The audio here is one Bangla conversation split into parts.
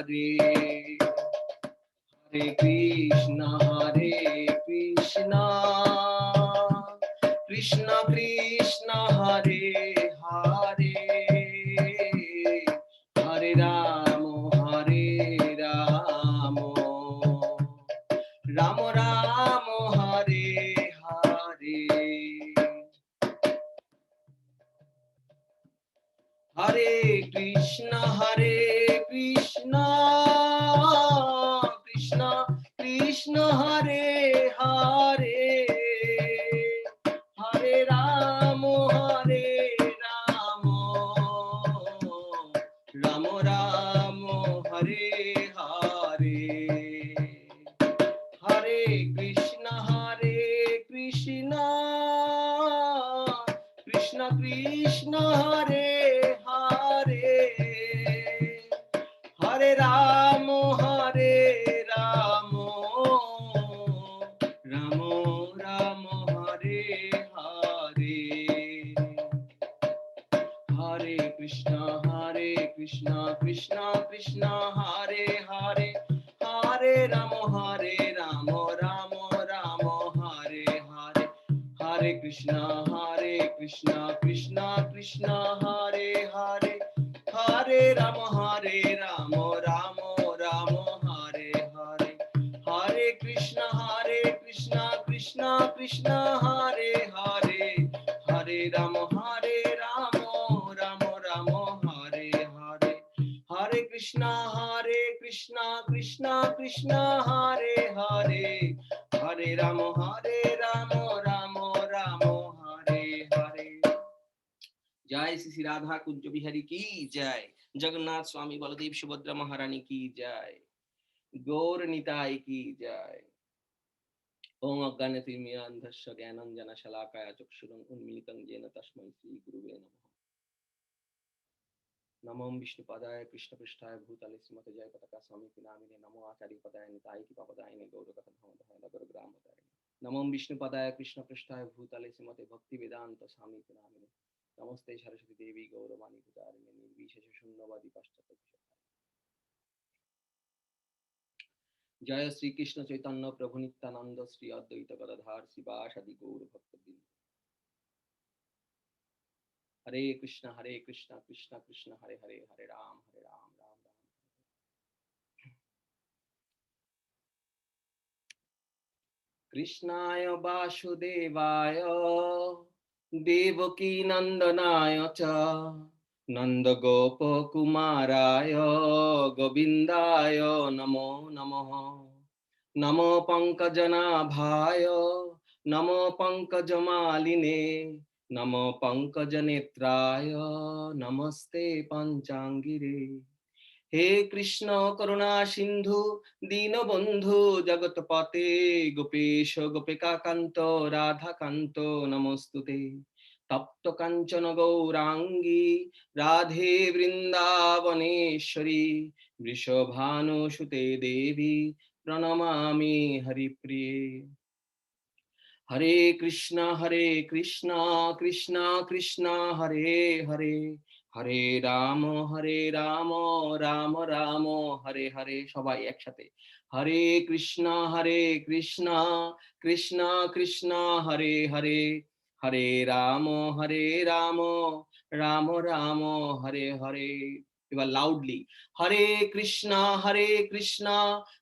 Hare Hare Krishna Krishna Krishna Krishna Hare Hare Hare Ramo Ramo Ramo Hare Hare Hare Krishna Krishna Krishna Hare Hare Hare Ramo Ramo Ramo Hare Hare Hare Krishna Krishna Krishna Krishna Hare Hare Hare Ramo Ramo Ramo Hare Hare Hare Krishna Krishna Krishna Hare Hare Hare Ramo Ramo Ramo Hare Hare Hare Krishna Krishna Krishna Hare Hare Hare Ramo Ramo Ramo Hare Hare Hare Krishna Krishna Krishna Hare Hare Hare Ramo Ramo Ramo Hare Hare Hare Krishna Krishna Krishna Hare Hare Hare Ramo Ramo Ramo Hare Hare जय श्री राधा कुंज बिहारी की जय जगन्नाथ स्वामी बलदेव सुभद्रा महारानी की जय गौर निताई की जय ओम अज्ञानतिमिरान्धस्य ज्ञानाञ्जनशलाकया चक्षुरुं उन्मीलितं येन तस्मै श्रीगुरुवे नमः नमो विष्णुपदाय कृष्णपृष्ठाय भूतले श्रीमते जयपताका स्वामी नामिने नमो आचार्यपदाय निताय कृपापदायिने गौरकथाधामोदय नगरग्रामोदय नमो विष्णुपदाय कृष्णपृष्ठाय भूतले श्रीमते भक्तिवेदान्त स्वामी नामिने नमस्ते सरस्वती देवी गौरवाणी प्रचारिणे निर्विशेष शून्यवादी पाश्चात्य जय श्री कृष्ण चैतन्य प्रभु नित्यानंद श्री अद्वैत गदाधर शिवासादि गौर भक्तवृंद हरे कृष्ण कृष्ण कृष्ण हरे हरे हरे राम राम राम कृष्णाय वासुदेवाय देवकी नंदनाय च नन्दगोपकुमाराय गोविन्दाय नमो नमः नमो पंकजनाभाय नमो पंकजमालिने नमो पंकजनेत्राय नमस्ते पंचांगिरे हे कृष्ण करुणा सिंधु दीनबंधु जगतपते गोपेश गोपिकाकांत राधाकांत नमोस्तुते तप्त कांचन गौरांगी राधे वृंदावनेश्वरी वृषभानुसुते देवी प्रणमामि हरिप्रिये हरे कृष्णा कृष्णा कृष्णा हरे हरे हरे राम राम राम हरे हरे सबाई एकसाथे हरे कृष्णा कृष्णा कृष्णा हरे हरे हरे राम राम राम हरे हरे एबार लाउडली हरे कृष्णा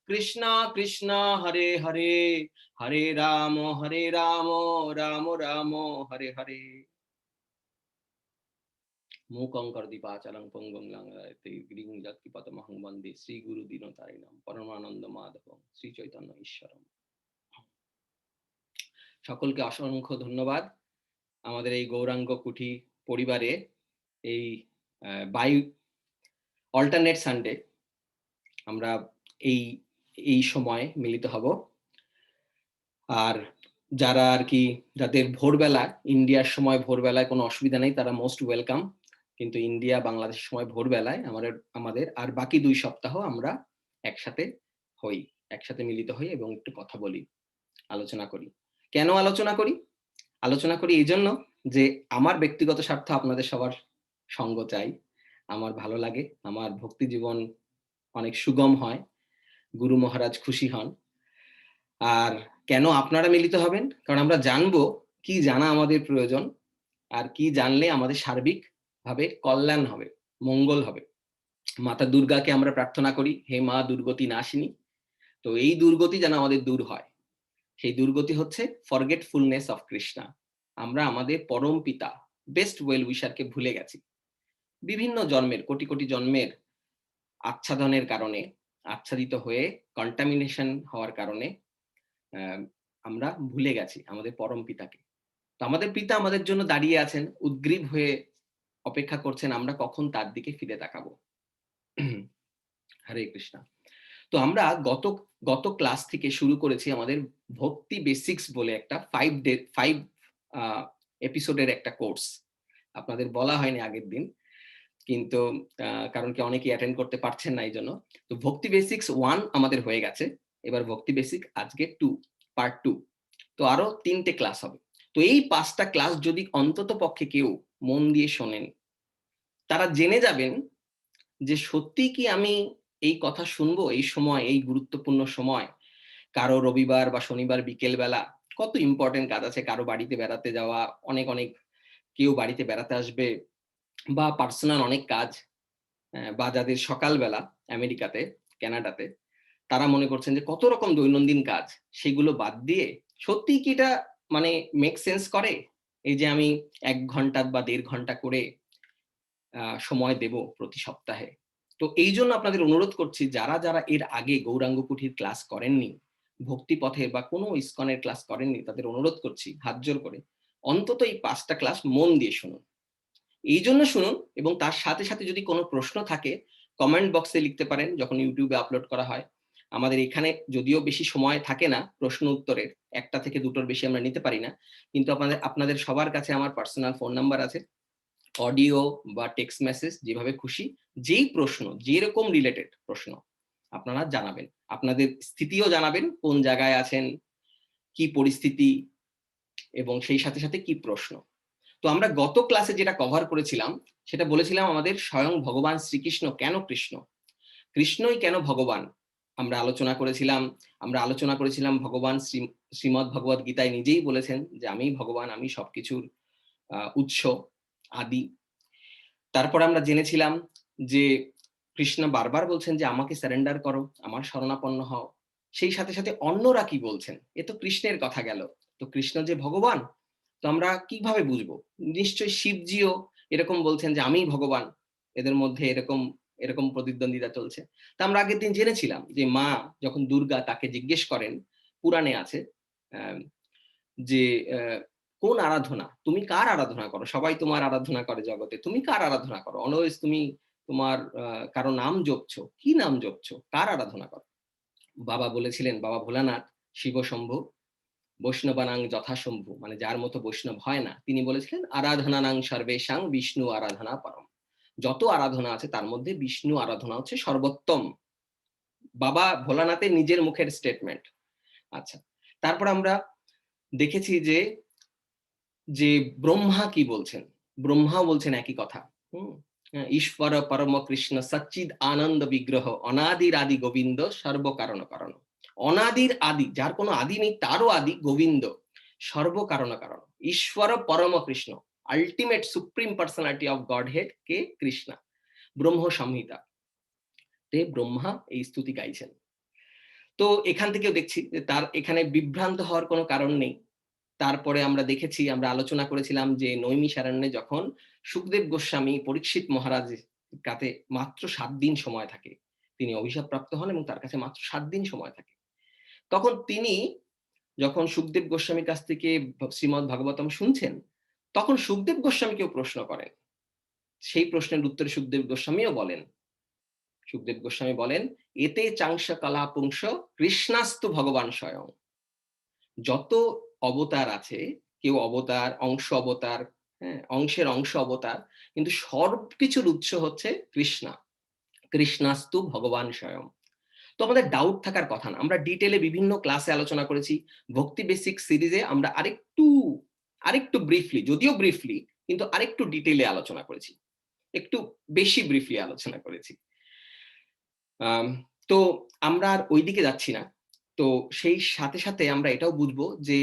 कृष्णा कृष्णा हरे हरे हरे राम राम राम हरे हरे मूकं कर्दीपाचलं पंगुं लंघयते गिरिं यत्किपातमहं वन्दे श्री गुरु दीनतारिणं परमानंद माधवं श्री चैतन्य ईश्वरम সকলকে অসংখ্য ধন্যবাদ আমাদের এই গৌরাঙ্গ কুঠি পরিবারে এই বাই অল্টারনেট সানডে আমরা এই এই সময় মিলিত হব আর যারা আর কি যাদের ভোরবেলা ইন্ডিয়ার সময় ভোরবেলায় কোনো অসুবিধা নেই তারা মোস্ট ওয়েলকাম কিন্তু ইন্ডিয়া বাংলাদেশের সময় ভোরবেলায় আমাদের আর বাকি 2 সপ্তাহ আমরা একসাথে হই একসাথে মিলিত হই এবং একটু কথা বলি আলোচনা করি কেন আলোচনা করি এইজন্য যে আমার ব্যক্তিগত স্বার্থ আপনাদের সবার সঙ্গ চাই আমার ভালো লাগে আমার ভক্তি জীবন অনেক সুগম হয়, গুরু মহারাজ খুশি হন। আর কেন আপনারা মিলিত হবেন? কারণ আমরা জানবো কি জানা আমাদের প্রয়োজন, আর কি জানলে আমাদের সার্বিকভাবে কল্যাণ হবে, মঙ্গল হবে। মাতা দুর্গাকে আমরা প্রার্থনা করি, হে মা দুর্গতি নাশিনী। তো এই দুর্গতি যেন আমাদের দূর হয়। সেই দুর্গতি হচ্ছে ফরগেটফুলনেস অফ কৃষ্ণা। আমরা আমাদের পরম পিতা, বেস্ট ওয়েল উইশারকে ভুলে গেছি। বিভিন্ন জন্মের, কোটি কোটি জন্মের আচ্ছাদনের কারণে, আচ্ছাদিত হয়ে কন্টামিনেশন হওয়ার কারণে আমরা ভুলে গেছি আমাদের পরম পিতাকে। তো আমাদের পিতা আমাদের জন্য দাঁড়িয়ে আছেন, উদ্গ্রীব হয়ে অপেক্ষা করছেন আমরা কখন তার দিকে ফিরে তাকাবো। হরে কৃষ্ণ। তো আমরা গত ক্লাস থেকে শুরু করেছি আমাদের ভক্তি বেসিক্স বলে একটা 5 এপিসোডের একটা কোর্স। আপনাদের বলা হয়নি আগের দিন, কিন্তু কারণ কি অনেকেই অ্যাটেন্ড করতে পারছেন না, এই জন্য। তো ভক্তি বেসিক্স 1 আমাদের হয়ে গেছে, এবার ভক্তি বেসিক আজকে 2, পার্ট 2। তো আরো 3টে ক্লাস হবে। তো এই 5টা ক্লাস যদি অন্তত পক্ষে কেউ মন দিয়ে শোনেন, তারা জেনে যাবেন যে সত্যি কি আমি এই কথা শুনবো এই সময়, এই গুরুত্বপূর্ণ সময়। কারো রবিবার বা শনিবার বিকেল বেলা কত ইম্পর্টেন্ট কাজ আছে, কারো বাড়িতে বেড়াতে যাওয়া, অনেক কেউ বাড়িতে বেড়াতে আসবে, বা পার্সোনাল অনেক কাজ, বা যাদের সকালবেলা আমেরিকাতে, কানাডাতে, তারা মনে করছেন যে কত রকম দৈনন্দিন কাজ, সেগুলো বাদ দিয়ে সত্যি কি এটা মানে মেক সেন্স করে এই যে আমি 1 ঘন্টা বা 1.5 ঘন্টা করে সময় দেব প্রতি সপ্তাহে। তো এই জন্য আপনাদের অনুরোধ করছি, যারা যারা এর আগে গৌরাঙ্গ কুঠির ক্লাস করেননি, ভক্তি পথের বা কোনো ইসকনের ক্লাস করেননি, তাদের অনুরোধ করছি হাত জোর করে অন্তত এই 5টা ক্লাস মন দিয়ে শুনুন। এই জন্য শুনুন, এবং তার সাথে সাথে যদি কোনো প্রশ্ন থাকে কমেন্ট বক্সে লিখতে পারেন যখন ইউটিউবে আপলোড করা হয়। আমাদের এখানে যদিও বেশি সময় থাকে না প্রশ্ন উত্তরের, 1টা থেকে 2টোর বেশি আমরা নিতে পারি না, কিন্তু আপনাদের সবার কাছে আমার পার্সোনাল ফোন নাম্বার আছে। অডিও বা টেক্সট মেসেজ যেভাবে খুশি, যেই প্রশ্ন, যেরকম রিলেটেড প্রশ্ন আপনারা জানাবেন, আপনাদের স্থিতিও জানাবেন, কোন জায়গায় আছেন, কি পরিস্থিতি, এবং সেই সাথে সাথে কি প্রশ্ন। তো আমরা গত ক্লাসে যেটা কভার করেছিলাম সেটা বলেছিলাম আমাদের স্বয়ং ভগবান শ্রীকৃষ্ণ কেন কৃষ্ণ, কৃষ্ণই কেন ভগবান আমরা আলোচনা করেছিলাম ভগবান শ্রীমদ্ ভগবত গীতায় নিজেই বলেছেন যে আমি ভগবান, আমি সবকিছুর উৎস, আদি। তারপর আমরা জেনেছিলাম যে কৃষ্ণ বারবার বলছেন যে আমাকে সারেন্ডার করো, আমার শরণাপন্ন হও। সেই সাথে সাথে অন্যরা কি বলছেন, এ তো কৃষ্ণের কথা গেল। তো কৃষ্ণ যে ভগবান, তো আমরা কিভাবে বুঝবো? নিশ্চয়ই শিবজিও এরকম বলছেন যে আমি ভগবান, এদের মধ্যে এরকম এরকম প্রতিদ্বন্দ্বিতা চলছে। তা আমরা আগের দিন জেনেছিলাম যে মা যখন দুর্গা তাকে জিজ্ঞেস করেন, পুরাণে আছে যে কোন আরাধনা, তুমি কার আরাধনা করো, সবাই তোমার আরাধনা করে জগতে, তুমি কার আরাধনা করো, অলওয়েজ তুমি তোমার কারো নাম জপছো, কি নাম জপছো, কার আরাধনা করো? বাবা বলেছিলেন, বাবা ভোলানাথ, শিব শম্ভু বৈষ্ণবানাং যথাশম্ভু, মানে যার মতো বৈষ্ণব হয় না, তিনি বলেছিলেন আরাধনানাং সর্বেশাং বিষ্ণু আরাধনা পরম। যত আরাধনা আছে তার মধ্যে বিষ্ণু আরাধনা হচ্ছে সর্বোত্তম, বাবা ভোলানাথের নিজের মুখের স্টেটমেন্ট। আচ্ছা, তারপর আমরা দেখেছি যে যে ব্রহ্মা কি বলছেন, ব্রহ্মাও বলছেন একই কথা। ঈশ্বর পরম কৃষ্ণ সচ্চিদ আনন্দ বিগ্রহ অনাদির আদি গোবিন্দ সর্বকারণ কারণ। অনাদির আদি, যার কোনো আদি নেই তারও আদি গোবিন্দ, সর্বকারণ কারণ। ঈশ্বর পরম Krishna, ultimate supreme personality of Godhead কে কৃষ্ণা। ব্রহ্ম সংহিতা তে ব্রহ্মা এই স্তুতি গাইছেন। তো এখান থেকেও দেখছি যে তার এখানে বিভ্রান্ত হওয়ার কোনো কারণ নেই। তারপরে আমরা দেখেছি, আমরা আলোচনা করেছিলাম যে নৈমিষারণ্যে যখন সুখদেব গোস্বামী পরীক্ষিত মহারাজের কাছে মাত্র 7 দিন সময় থাকে, তিনি অভিশাপ প্রাপ্ত হন এবং তার কাছে মাত্র 7 দিন সময় থাকে, তখন তিনি যখন সুখদেব গোস্বামীর কাছ থেকে শ্রীমদ্ ভাগবতম শুনছেন, তখন সুখদেব গোস্বামীকেও প্রশ্ন করেন। সেই প্রশ্নের উত্তরে সুখদেব গোস্বামী বলেন এতে চাংশ কলা পুংস কৃষ্ণাস্তু ভগবান স্বয়ং। যত অবতার আছে, কেউ অবতার, অংশ অবতার, হ্যাঁ, অংশের অংশ অবতার, কিন্তু সবকিছুর উৎস হচ্ছে কৃষ্ণা, কৃষ্ণাস্তু ভগবান স্বয়ং। তো আমাদের ডাউট থাকার কথা না, আমরা ডিটেলে বিভিন্ন ক্লাসে আলোচনা করেছি। ভক্তি বেসিক সিরিজে আমরা আরেকটু ব্রিফলি, যদিও ব্রিফলি, কিন্তু আরেকটু ডিটেলে আলোচনা করেছি, একটু বেশি ব্রিফলি আলোচনা করেছি। আম তো আমরা আর ঐদিকে যাচ্ছি না। তো সেই সাথে, সাথে আমরা এটাও বুঝবো যে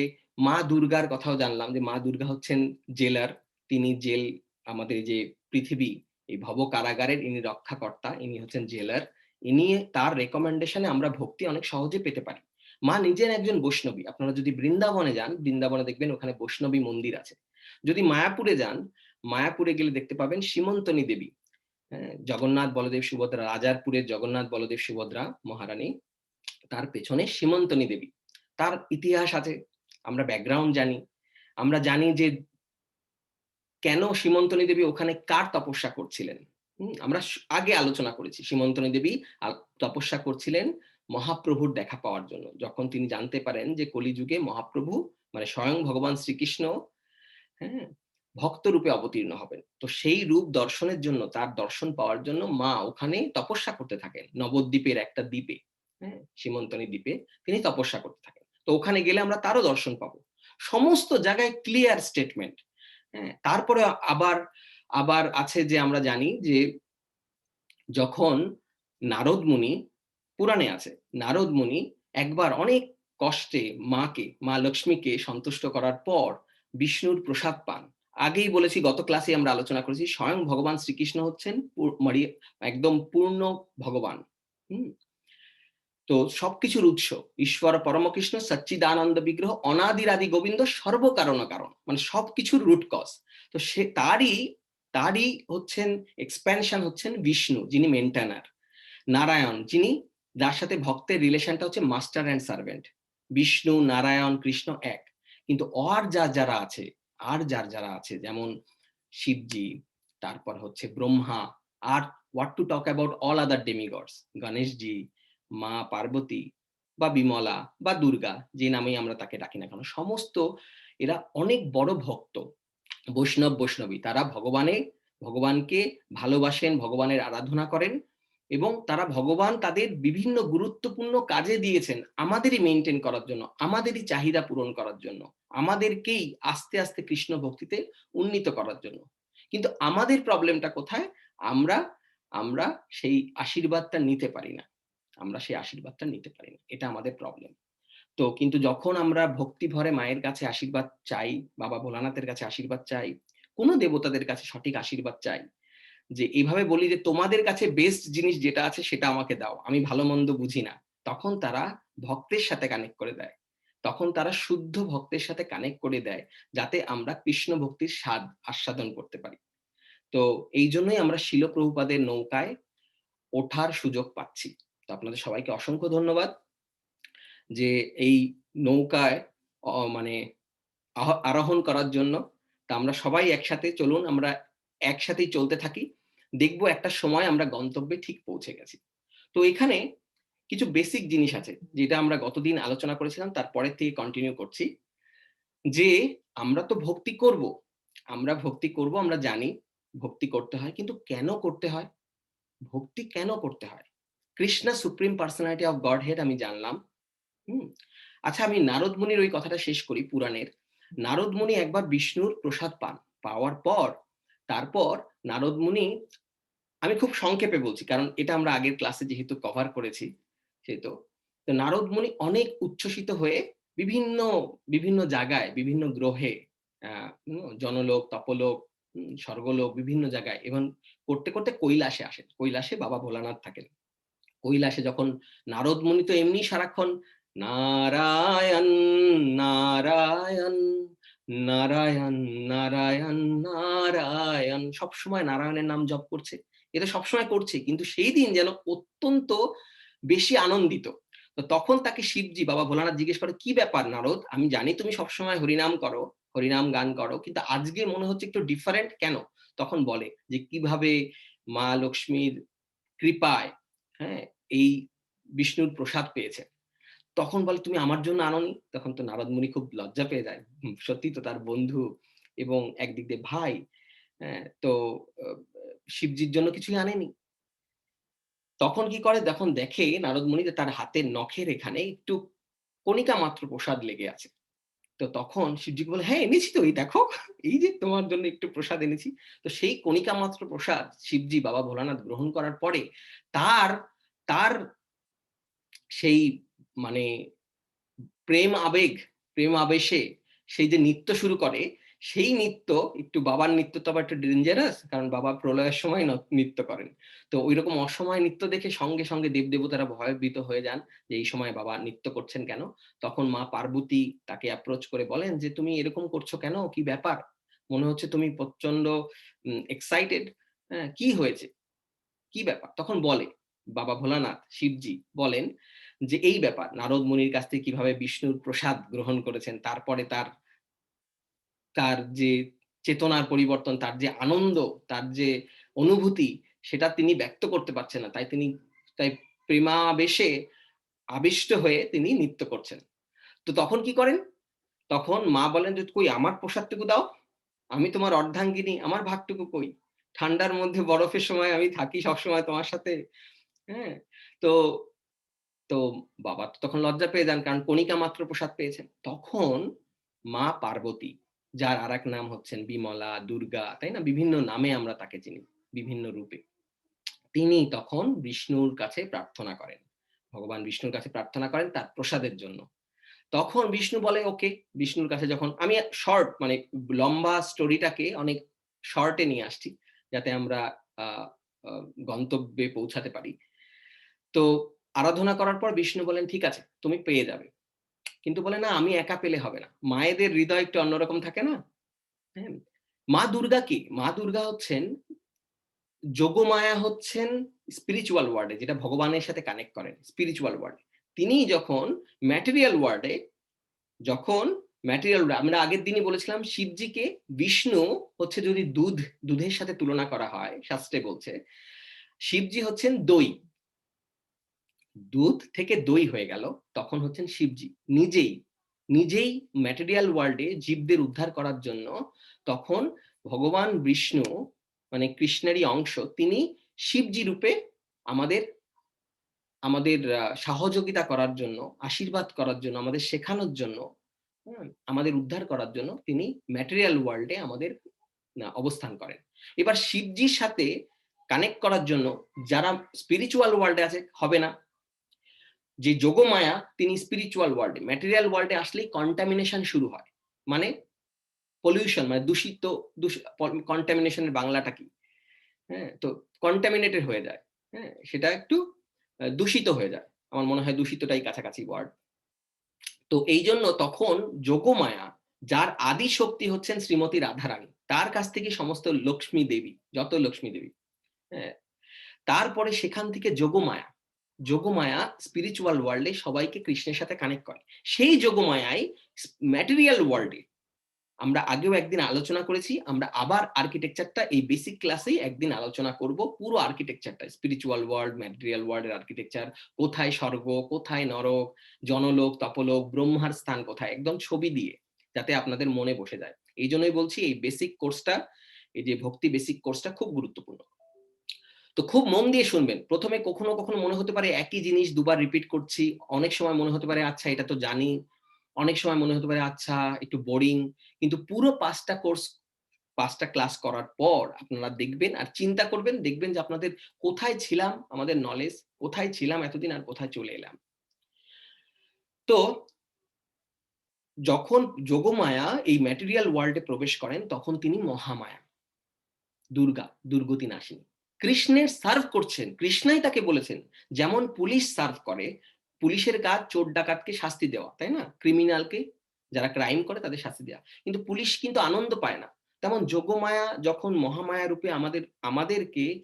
মা দুর্গার কথাও জানলাম যে মা দুর্গা হচ্ছেন জেলার। তিনি জেল, আমাদের যে পৃথিবী, এই ভব কারাগারের ইনি রক্ষাকর্তা, ইনি হচ্ছেন জেলার। ইনি, তার রিকমেন্ডেশন এ আমরা ভক্তি অনেক সহজে পেতে পারি। মা নিজের একজন বৈষ্ণবী। আপনারা যদি বৃন্দাবনে যান, বৃন্দাবনে দেখবেন ওখানে বৈষ্ণবী মন্দির আছে। যদি মায়াপুরে যান, মায়াপুরে গেলে দেখতে পাবেন সীমন্তনী দেবী। হ্যাঁ? জগন্নাথ, বলদেব, সুভদ্রা, রাজারপুরের জগন্নাথ, বলদেব, সুভদ্রা মহারানী, তার পেছনে সীমন্তনী দেবী। তার ইতিহাস আছে। আমরা ব্যাকগ্রাউন্ড জানি। আমরা জানি যে কেন সীমন্তনী দেবী ওখানে কার তপস্যা করছিলেন। আমরা আগে আলোচনা করেছি। সীমন্তনী দেবী তপস্যা করছিলেন মহাপ্রভুর দেখা পাওয়ার জন্য। যখন তিনি জানতে পারেন যে কলিযুগে মহাপ্রভু মানে স্বয়ং ভগবান শ্রীকৃষ্ণ, হ্যাঁ, ভক্ত রূপে অবতীর্ণ হবেন। তো সেই রূপ দর্শনের জন্য, তার দর্শন পাওয়ার জন্য মা ওখানে তপস্যা করতে থাকেন। নবদ্বীপের একটা দ্বীপে, হ্যাঁ? সীমন্তনী দ্বীপে তিনি তপস্যা করতে থাকেন। তো ওখানে গেলে আমরা তারও দর্শন পাবো। সমস্ত জায়গায় ক্লিয়ার স্টেটমেন্ট। হ্যাঁ? তারপরে আবার আবার আছে যে আমরা জানি যে যখন নারদ মুনি, পুরাণে আছে, নারদ মুনি একবার অনেক কষ্টে মা লক্ষ্মীকে সন্তুষ্ট করার পর বিষ্ণুর প্রসাদ পান। আগেই বলেছি, গত ক্লাসে আমরা আলোচনা করেছি, স্বয়ং ভগবান শ্রীকৃষ্ণ হচ্ছেন একদম পূর্ণ ভগবান। হুম? তো সবকিছুর উৎস ঈশ্বর পরমকৃষ্ণ সচ্চিদানন্দ বিগ্রহ অনাদির আদি গোবিন্দ সর্বকারণ কারণ, মানে সবকিছুর রুট কজ। তো সে তারই হচ্ছেন এক্সপ্যানশন, হচ্ছেন বিষ্ণু, যিনি মেনটেনার। নারায়ণ, যিনি, যার সাথে ভক্তের রিলেশনটা হচ্ছে master and servant. Vishnu, Narayan, Krishna এক। কিন্তু যার যারা আছে যেমন শিবজি, তারপর হচ্ছে ব্রহ্মা, আর what to talk about all other demigods, Ganeshji, মা পার্বতী বা বিমলা বা দুর্গা, যে নামেই আমরা তাকে ডাকি না কেন, সমস্ত এরা অনেক বড় ভক্ত, বৈষ্ণবী। তারা ভগবানকে ভালোবাসেন, ভগবানের আরাধনা করেন, এবং তারা ভগবান তাদের বিভিন্ন গুরুত্বপূর্ণ কাজে দিয়েছেন আমাদেরই মেনটেন করার জন্য, আমাদেরই চাহিদা পূরণ করার জন্য, আমাদেরকেই আস্তে আস্তে কৃষ্ণ ভক্তিতে উন্নীত করার জন্য। কিন্তু আমাদের প্রবলেমটা কোথায়? আমরা আমরা সেই আশীর্বাদটা নিতে পারি না। এটা আমাদের প্রবলেম। তো কিন্তু যখন আমরা ভক্তি ভরে মায়ের কাছে আশীর্বাদ চাই, বাবা ভোলানাথের কাছে আশীর্বাদ চাই, কোন দেবতাদের কাছে সঠিক আশীর্বাদ চাই, যে এইভাবে বলি যে তোমাদের কাছে বেস্ট জিনিস যেটা আছে সেটা আমাকে দাও, আমি ভালো মন্দ বুঝি না, তখন তারা ভক্তের সাথে কানেক্ট করে দেয়। তখন তারা শুদ্ধ ভক্তের সাথে কানেক্ট করে দেয়, যাতে আমরা কৃষ্ণ ভক্তির স্বাদ আস্বাদন করতে পারি। তো এই জন্যই আমরা শিল প্রভুপাদের নৌকায় ওঠার সুযোগ পাচ্ছি। তো আপনাদের সবাইকে অসংখ্য ধন্যবাদ যে এই নৌকায় মানে আরোহণ করার জন্য। তা আমরা সবাই একসাথে চলুন, আমরা একসাথেই চলতে থাকি। দেখব একটা সময় আমরা গন্তব্যে ঠিক পৌঁছে গেছি। তো এখানে কিছু বেসিক জিনিস আছে যেটা আমরা গতদিন আলোচনা করেছিলাম, তারপরের থেকে কন্টিনিউ করছি। যে আমরা তো ভক্তি করব, আমরা জানি ভক্তি করতে হয়, কিন্তু কেন করতে হয়? ভক্তি কেন করতে হয়? Krishna supreme personality of god head আমি জানলাম। হুম? আচ্ছা, আমি নারদ মুনির ওই কথাটা শেষ করি পুরাণের। নারদ মুনি একবার বিষ্ণুর প্রসাদ পান। পাওয়ার পর তারপর নারদ মুনি, আমি খুব সংক্ষেপে বলছি কারণ এটা আমরা আগের ক্লাসে যেহেতু কভার করেছি সেহেতু। তো নারদ মুনি অনেক উচ্ছ্বসিত হয়ে বিভিন্ন বিভিন্ন জায়গায়, বিভিন্ন গ্রহে, জনলোক, তপলোক, স্বর্গলোক, বিভিন্ন জায়গায়, এবং করতে করতে কৈলাসে আসেন। কৈলাসে বাবা ভোলানাথ থাকেন। কৈলাসে যখন নারদ মুনি তো এমনি সারাক্ষণ নারায়ণ নারায়ণ নারায়ণ নারায়ণ নারায়ণ সবসময় নারায়ণের নাম জপ করছে, এটা সবসময় করছে, কিন্তু সেই দিন যেন অত্যন্ত বেশি আনন্দিত। তো তখন তাকে শিবজি, বাবা ভোলানাথ জিজ্ঞেস করে, কি ব্যাপার নারদ, আমি জানি তুমি সবসময় হরিনাম করো, হরিনাম গান করো, কিন্তু আজকে মনে হচ্ছে একটু ডিফারেন্ট কেন? তখন বলে যে কিভাবে মা লক্ষ্মীর কৃপায়, হ্যাঁ, এই বিষ্ণুর প্রসাদ পেয়েছে। তখন বলে, তুমি আমার জন্য আনোনি? তখন তো নারদ মুনি খুব লজ্জা পেয়ে যায়। সত্যি তো তার বন্ধু এবং একদিক দিয়ে ভাই, হ্যাঁ, তো শিবজির জন্য কিছুই আনেনি। তখন কি করে, যখন দেখে নারদ মুনি যে তার হাতের নখের এখানে একটু কণিকা মাত্র প্রসাদ লেগে আছে, তো তখন শিবজিকে বলে, হ্যাঁ এনেছি তো, এই দেখো, এই যে তোমার জন্য একটু প্রসাদ এনেছি। তো সেই কণিকা মাত্র প্রসাদ শিবজি, বাবা ভোলানাথ গ্রহণ করার পরে তার তার সেই মানে প্রেম আবেশে সেই যে নৃত্য শুরু করে, সেই নৃত্য একটু বাবার নৃত্য তো আবার একটু ডেঞ্জারাস, কারণ বাবা প্রলয়ের সময় নৃত্য করেন। তো ঐরকম অসময়ে নৃত্য দেখে সঙ্গে, সঙ্গে দেবদেবতারা ভয়ভীত হয়ে যান যে এই সময় বাবা নৃত্য করছেন কেন? তখন মা পার্বতী তাকে অ্যাপ্রোচ করে বলেন যে, "তুমি এরকম করছো কেন? কি ব্যাপার? মনে হচ্ছে তুমি প্রচন্ড এক্সাইটেড। হ্যাঁ, কি হয়েছে? কি ব্যাপার?" তখন বলে বাবা ভোলানাথ, শিবজি বলেন যে, এই ব্যাপার নারদ মুনির কাছ থেকে কিভাবে বিষ্ণুর প্রসাদ গ্রহণ করেছেন। তারপরে তার তার যে চেতনার পরিবর্তন, তার যে আনন্দ, তার যে অনুভূতি, সেটা তিনি ব্যক্ত করতে পারছেন না। তাই প্রেমাবেশে আবিষ্ট হয়ে তিনি নৃত্য করছেন। তো তখন কি করেন? তখন মা বলেন যে, "কই আমার প্রসাদটুকু দাও। আমি তোমার অর্ধাঙ্গিনী, আমার ভাগটুকু কই? ঠান্ডার মধ্যে বরফের সময় আমি থাকি সবসময় তোমার সাথে।" হ্যাঁ? তো তো বাবা তো তখন লজ্জা পেয়ে যান, কারণ কণিকা মাত্র প্রসাদ পেয়েছেন। তখন মা পার্বতী, যার আরেক নাম হচ্ছেন বিমলা, দুর্গা, তাই না? বিভিন্ন নামে আমরা তাকে চিনি, বিভিন্ন রূপে। তিনি তখন বিষ্ণুর কাছে প্রার্থনা করেন। ভগবান বিষ্ণুর কাছে প্রার্থনা করেন তার প্রসাদের জন্য। তখন বিষ্ণু বলে ওকে, বিষ্ণুর কাছে যখন আমি শর্ট মানে লম্বা স্টোরিটাকে অনেক শর্ট এ নিয়ে আসছি, যাতে আমরা আ আ গন্তব্যে পৌঁছাতে পারি। তো আরাধনা করার পর বিষ্ণু বলেন, "ঠিক আছে, তুমি পেয়ে যাবে।" কিন্তু বলে, "না, আমি একা পেলে হবে না।" মায়েদের হৃদয় একটু অন্যরকম থাকে না? হ্যাঁ? মা দুর্গা কি? মা দুর্গা হচ্ছেন যোগমায়া হচ্ছেন স্পিরিচুয়াল ওয়ার্ল্ড এ, যেটা ভগবানের সাথে কানেক্ট করেন, স্পিরিচুয়াল ওয়ার্ল্ড। তিনি যখন ম্যাটেরিয়াল ওয়ার্ল্ড এ যখন আমরা আগের দিনই বলেছিলাম শিবজিকে বিষ্ণু হচ্ছে যদি দুধের সাথে তুলনা করা হয়, শাস্ত্রে বলছে, শিবজি হচ্ছেন দই। দুধ থেকে দই হয়ে গেল, তখন হচ্ছেন শিবজি। নিজেই ম্যাটেরিয়াল ওয়ার্ল্ড এ জীবদের উদ্ধার করার জন্য তখন ভগবান বিষ্ণু মানে কৃষ্ণেরই অংশ, তিনি শিবজি রূপে আমাদের আমাদের সহযোগিতা করার জন্য, আশীর্বাদ করার জন্য, আমাদের শেখানোর জন্য, আমাদের উদ্ধার করার জন্য তিনি ম্যাটেরিয়াল ওয়ার্ল্ড এ আমাদের অবস্থান করেন। এবার শিবজির সাথে কানেক্ট করার জন্য যারা স্পিরিচুয়াল ওয়ার্ল্ড এ আছে হবে না। যে যোগমায়া তিনি স্পিরিচুয়াল ওয়ার্ল্ড এ, ম্যাটেরিয়াল ওয়ার্ল্ড এ আসলেই কন্টামিনেশন শুরু হয়। মানে পলিউশন মানে কন্টামিনেশন এর বাংলাটা কি? হ্যাঁ? তো কন্টামিনেটেড হয়ে যায়। হ্যাঁ? সেটা একটু দূষিত হয়ে যায়। আমার মনে হয় দূষিতটাই কাছাকাছি ওয়ার্ড। তো এইজন্য তখন যোগমায়া, যার আদি শক্তি হচ্ছেন শ্রীমতী রাধারানী, তার কাছ থেকে সমস্ত লক্ষ্মী দেবী, যত লক্ষ্মী দেবী, হ্যাঁ? তারপরে সেখান থেকে যোগমায়া স্পিরিচুয়াল ওয়ার্ল্ড এ সবাইকে কৃষ্ণের সাথে কানেক্ট করে। সেই যোগমায়াই ম্যাটেরিয়াল ওয়ার্ল্ড এ আমরা আগেও একদিন আলোচনা করেছি। আমরা আবার আর্কিটেকচারটা এই বেসিক ক্লাসেই একদিন আলোচনা করব। পুরো আর্কিটেকচারটা স্পিরিচুয়াল ওয়ার্ল্ড, ম্যাটেরিয়াল ওয়ার্ল্ড এর আর্কিটেকচার, কোথায় স্বর্গ, কোথায় নরক, জনলোক, তপলোক, ব্রহ্মার স্থান কোথায়, একদম ছবি দিয়ে, যাতে আপনাদের মনে বসে যায়। এইজন্যই বলছি এই বেসিক কোর্সটা, এই যে ভক্তি বেসিক কোর্সটা খুব গুরুত্বপূর্ণ। তো খুব মন দিয়ে শুনবেন। ১ম এ কখনো মনে হতে পারে একই জিনিস দুবার রিপিট করছি। অনেক সময় মনে হতে পারে আচ্ছা এটা তো জানি। অনেক সময় মনে হতে পারে আচ্ছা একটু বোরিং। কিন্তু পুরো ৫ টা কোর্স ৫ টা ক্লাস করার পর আপনারা দেখবেন আর চিন্তা করবেন, দেখবেন যে আপনাদের কোথায় ছিলাম আমাদের নলেজ, কোথায় ছিলাম এতদিন আর কোথায় চলে এলাম। তো যখন যোগমায়া এই ম্যাটেরিয়াল ওয়ার্ল্ড এ প্রবেশ করেন তখন তিনি মহামায়া। দুর্গতি নাশিনী। কৃষ্ণের সার্ভ করছেন। কৃষ্ণই তাকে বলেছেন, যেমন পুলিশ সার্ভ করে, পুলিশের কাজ চোর ডাকাতকে শাস্তি দেওয়া, তাই না? ক্রিমিনালকে যারা ক্রাইম করে তাদের শাস্তি দেওয়া। কিন্তু পুলিশ কিন্তু আনন্দ পায় না। তেমন যোগমায়া যখন মহামায়া রূপে আমাদেরকে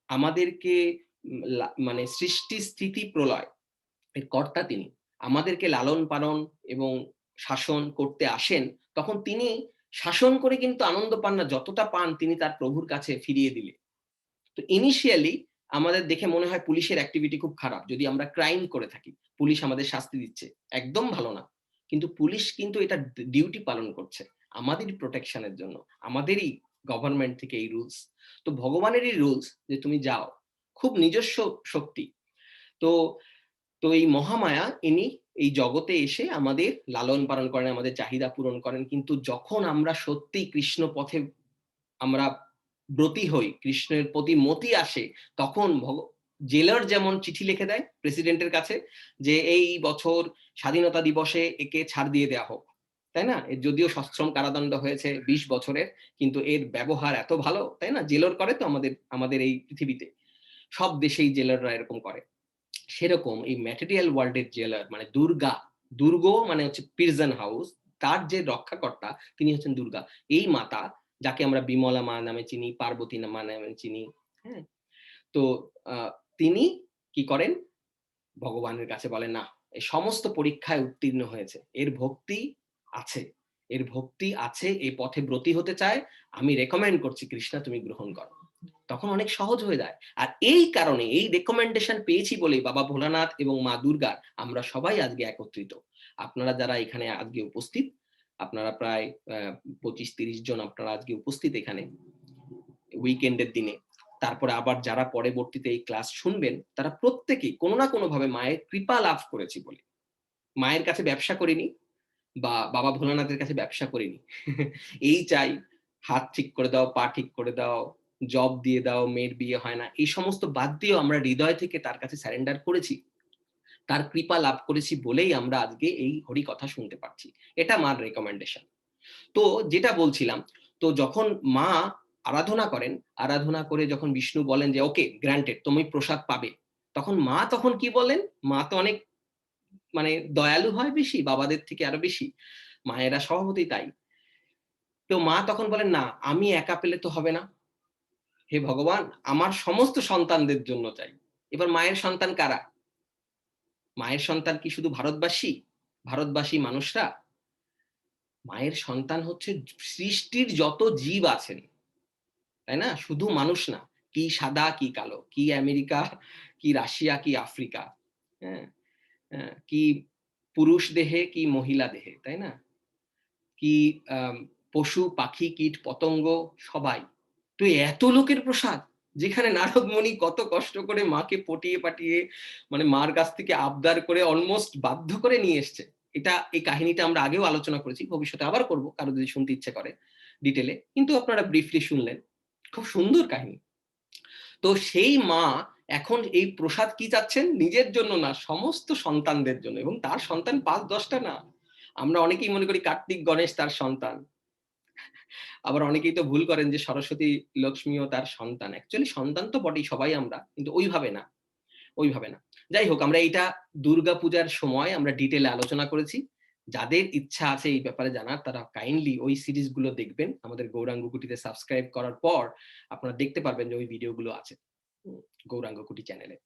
আমাদেরকে মানে সৃষ্টি স্থিতি প্রলয় এর কর্তা তিনি। আমাদেরকে লালন-পালন এবং শাসন করতে আসেন, তখন তিনি শাসন করে কিন্তু আনন্দ পান না, যতটা পান তিনি তার প্রভুর কাছে ফিরিয়ে দিলে। তো ইনিশিয়ালি আমাদের দেখে মনে হয় পুলিশের অ্যাক্টিভিটি খুব খারাপ। যদি আমরা ক্রাইম করে থাকি, পুলিশ আমাদের শাস্তি দিচ্ছে। একদম ভালো না। কিন্তু পুলিশ কিন্তু এটা ডিউটি পালন করছে। আমাদেরই প্রোটেকশন এর জন্য। আমাদেরই গভর্নমেন্ট থেকে এই রুলস। তো ভগবানেরই রুলস যে তুমি যাও। খুব নিজস্ব শক্তি। তো তো এই মহামায়া ইনি এই জগতে এসে আমাদের লালন-পালন করেন, আমাদের চাহিদা পূরণ করেন। কিন্তু যখন আমরা সত্যি কৃষ্ণ পথে আমরা ব্রতী হই, কৃষ্ণের প্রতি মতি আসে, তখন জেলার যেমন চিঠি লিখে দেয় প্রেসিডেন্টের কাছে যে এই বছর স্বাধীনতা দিবসে একে ছাড় দিয়ে দেওয়া হোক, তাই না? যদিও সশ্রম কারাদণ্ড হয়েছে 20 বছরের, কিন্তু এর ব্যবহার এত ভালো, তাই না? জেলার করে তো আমাদের এই পৃথিবীতে সব দেশেই জেলাররা এরকম করে। সেরকম এই ম্যাটেরিয়াল ওয়ার্ল্ডের জেলার মানে দুর্গ মানে হচ্ছে প্রিজন হাউস, তার যে রক্ষাকর্তা তিনি হচ্ছেন দুর্গা। এই মাতা, যাকে আমরা বিমলা মা নামে চিনি, পার্বতী মা নামে চিনি, হ্যাঁ? তো তিনি কি করেন? ভগবানের কাছে বলেন, না, এই সমস্ত পরীক্ষায় উত্তীর্ণ হয়েছে, এর ভক্তি আছে, এর ভক্তি আছে, এই পথে ব্রতী হতে চায়, আমি রেকমেন্ড করছি কৃষ্ণা তুমি গ্রহণ করো। তখন অনেক সহজ হয়ে যায়। আর এই কারণে এই রেকমেন্ডেশন পেয়েছি বলেই বাবা ভোলানাথ এবং মা দুর্গার আমরা সবাই আজকে একত্রিত। আপনারা যারা এখানে আজকে উপস্থিত, আপনারা প্রায় 25-30 জন আপনারা আজকে উপস্থিত এখানে উইকেন্ডের দিনে। তারপরে আবার যারা পরবর্তীতে এই ক্লাস শুনবেন তারা প্রত্যেকেই কোনো না কোনো ভাবে মায়ের কৃপা লাভ করেছি বলে। মায়ের কাছে ব্যবসা করিনি বা বাবা ভোলানাথের কাছে ব্যবসা করিনি। এই চাই, হাত ঠিক করে দাও, পা ঠিক করে দাও, জব দিয়ে দাও, মেয়ের বিয়ে হয় না, এই সমস্ত বাদ দিয়েও আমরা হৃদয় থেকে তার কাছে স্যারেন্ডার করেছি। তার কৃপা লাভ করেছি বলেই আমরা আজকে এই হরি কথা শুনতে পাচ্ছি। এটা মার রেকমেন্ডেশন। তো যেটা বলছিলাম, তো যখন মা আরাধনা করেন, আরাধনা করে যখন বিষ্ণু বলেন যে ওকে গ্রান্টেড, তুমি প্রসাদ পাবে, তখন মা তখন কি বলেন? মা তো অনেক মানে দয়ালু হয় বেশি, বাবাদের থেকে আরো বেশি, মায়েরা স্বভাবতই তাই। তো মা তখন বলেন, না, আমি একা পেলে তো হবে না, হে ভগবান, আমার সমস্ত সন্তানদের জন্য চাই। এবার মায়ের সন্তান কারা? মায়ের সন্তান কি শুধু ভারতবাসী মানুষরা? মায়ের সন্তান হচ্ছে সৃষ্টির যত জীব আছেন, তাই না? শুধু মানুষ না। কি সাদা, কি কালো, কি আমেরিকা, কি রাশিয়া, কি আফ্রিকা, হ্যাঁ? কি পুরুষ দেহে, কি মহিলা দেহে, তাই না? কি পশু, পাখি, কীট, পতঙ্গ, সবাই। তো এত লোকের প্রসাদ, যেখানে নারদ মুনি কত কষ্ট করে মাকে পটিয়ে পাটিয়ে মানে মার কাছ থেকে আবদার করে অলমোস্ট বাধ্য করে নিয়ে এসছে। এই কাহিনীটা আমরা আগেও আলোচনা করেছি, ভবিষ্যতে আবার করব, কারো যদি শুনতে ইচ্ছে করে ডিটেলে। কিন্তু আপনারা ব্রিফলি শুনলেন। খুব সুন্দর কাহিনী। তো সেই মা এখন এই প্রসাদ কি চাচ্ছেন? নিজের জন্য না, সমস্ত সন্তানদের জন্য। এবং তার সন্তান 5-10টা না। আমরা অনেকেই মনে করি কার্তিক গণেশ তার সন্তান। আবার অনেকেই তো ভুল করেন যে সরস্বতী লক্ষ্মীও তার সন্তান। অ্যাকচুয়ালি সন্তান তো বটেই সবাই আমরা, কিন্তু ওইভাবে না, ওইভাবে না। যাই হোক, আমরা এইটা দুর্গাপূজার সময় আমরা ডিটেইলে আলোচনা করেছি। যাদের ইচ্ছা আছে এই ব্যাপারে জানার, তারা কাইন্ডলি ওই সিরিজগুলো দেখবেন। আমাদের গৌরাঙ্গ কুটিতে সাবস্ক্রাইব করার পর আপনারা দেখতে পারবেন যে ওই ভিডিওগুলো আছে গৌরাঙ্গ কুটি চ্যানেলে।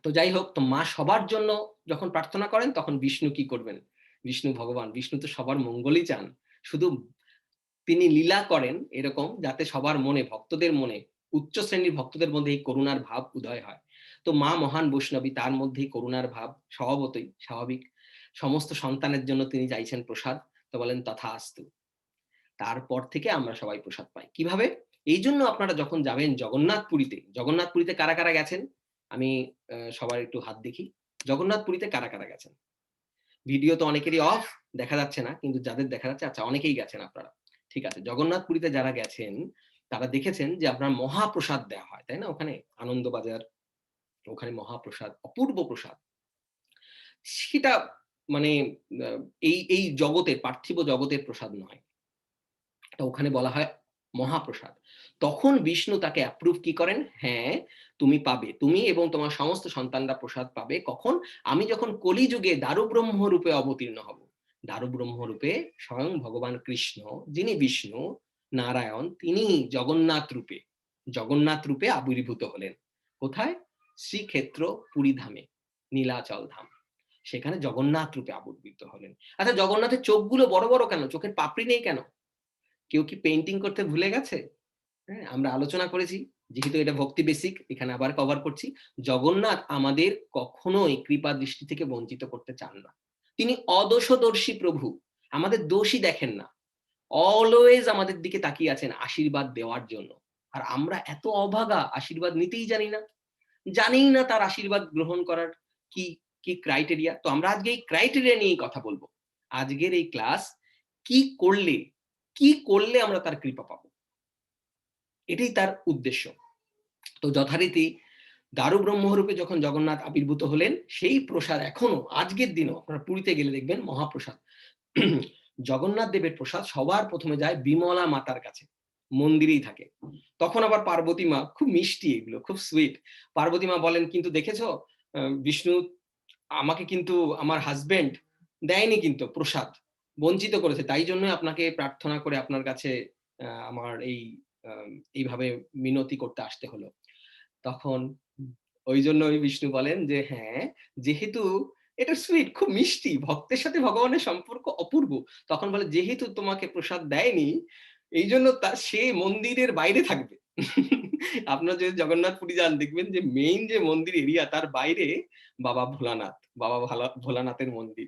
তো যাই হোক, তো মা সবার জন্য যখন প্রার্থনা করেন তখন বিষ্ণু কি করবেন? বিষ্ণু ভগবান, বিষ্ণু তো সবার মঙ্গলই চান। শুধু তিনি লীলা করেন এরকম যাতে সবার মনে, ভক্তদের মনে, উচ্চ শ্রেণীর ভক্তদের মধ্যে এই করুণার ভাব উদয় হয়। তো মা মহান বৈষ্ণবী, তার মধ্যেই করুণার ভাব স্বভাবতই স্বাভাবিক। সমস্ত সন্তানের জন্য তিনি চাইছেন প্রসাদ, তো বলেন তথাস্তু। তারপর থেকে আমরা সবাই প্রসাদ পাই। কিভাবে? এইজন্য আপনারা যখন যাবেন জগন্নাথপুরীতে কারা, কারা গেছেন? আমি সবার একটু হাত দেখি। জগন্নাথপুরীতে কারা, কারা গেছেন? ভিডিও তো অনেকেরই অফ, দেখা যাচ্ছে না। কিন্তু যাদের দেখা যাচ্ছে, আচ্ছা অনেকেই গেছেন আপনারা। ঠিক আছে। জগন্নাথপুরীতে যারা গেছেন তারা দেখেছেন যে আপনার মহাপ্রসাদ দেয়া হয়, তাই না? ওখানে আনন্দবাজার, ওখানে মহাপ্রসাদ, অপূর্ব প্রসাদ। সেটা মানে আ এই জগতের, পার্থিব জগতের প্রসাদ নয়। তো ওখানে বলা হয় মহাপ্রসাদ। তখন বিষ্ণু তাকে অ্যাপ্রুভ কি করেন? হ্যাঁ, তুমি পাবে। তুমি এবং তোমার সমস্ত সন্তানরা প্রসাদ পাবে। কখন? আমি যখন কলিযুগে দারুব্রহ্ম রূপে অবতীর্ণ হব। দারুব্রহ্ম রূপে স্বয়ং ভগবান কৃষ্ণ, যিনি বিষ্ণু, নারায়ণ, তিনি জগন্নাথ রূপে আবির্ভূত হলেন। কোথায়? শ্রীক্ষেত্র পুরী ধামে, নীলাচল ধাম। সেখানে জগন্নাথ রূপে আবির্ভূত হলেন। আচ্ছা, জগন্নাথের চোখগুলো বড়, বড় কেন? চোখের পাপড়ি নেই কেন? কেউ কি পেইন্টিং করতে ভুলে গেছে? হ্যাঁ, আমরা আলোচনা করেছি। যেহেতু এটা ভক্তি বেসিক, এখানে আবার কভার করছি। জগন্নাথ আমাদের কখনোই কৃপা দৃষ্টি থেকে বঞ্চিত করতে চান না। তিনি অদোষদর্শী প্রভু। আমাদের দোষই দেখেন না। অলওয়েজ আমাদের দিকে তাকিয়ে আছেন আশীর্বাদ দেওয়ার জন্য। আর আমরা এত অভাগা, আশীর্বাদ নিতেই জানি না। জানিই না তার আশীর্বাদ গ্রহণ করার কি, কি ক্রাইটেরিয়া। তো আমরা আজকে এই ক্রাইটেরিয়া নিয়েই কথা বলব। আজকের এই ক্লাস কি করলে, কি করলে আমরা তার কৃপা পাবো? এটাই তার উদ্দেশ্য। তো যথারীতি দারু ব্রহ্মরূপে যখন জগন্নাথ আবির্ভূত হলেন, সেই প্রসাদ এখনো আজকের দিনেও আপনারা পুরীতে গেলে দেখবেন মহাপ্রসাদ। জগন্নাথ দেবের প্রসাদ সবার প্রথমে যায় বিমলা মাতার কাছে, মন্দিরেই থাকে। তখন আবার পার্বতী মা, খুব মিষ্টি এগুলো, খুব সুইট। পার্বতী মা বলেন, কিন্তু দেখেছো বিষ্ণু আমাকে কিন্তু আমার হাজবেন্ড দেয়নি কিন্তু প্রসাদ, বঞ্চিত করেছে, তাই জন্য আপনাকে প্রার্থনা করে আপনার কাছে আমার এইভাবে মিনতি করতে আসতে হলো। তখন ওই জন্য ওই বিষ্ণু বলেন যে হ্যাঁ, যেহেতু এটা সুইট, খুব মিষ্টি, ভক্তের সাথে ভগবানের সম্পর্ক অপূর্ব। তখন বলে যেহেতু তোমাকে প্রসাদ দেয়নি, এই জন্য সে মন্দিরের বাইরে থাকবে। আপনারা যদি জগন্নাথ পুরী যান দেখবেন যে মেইন যে মন্দির এরিয়া, তার বাইরে বাবা ভোলানাথ, বাবা ভোলানাথের মন্দির।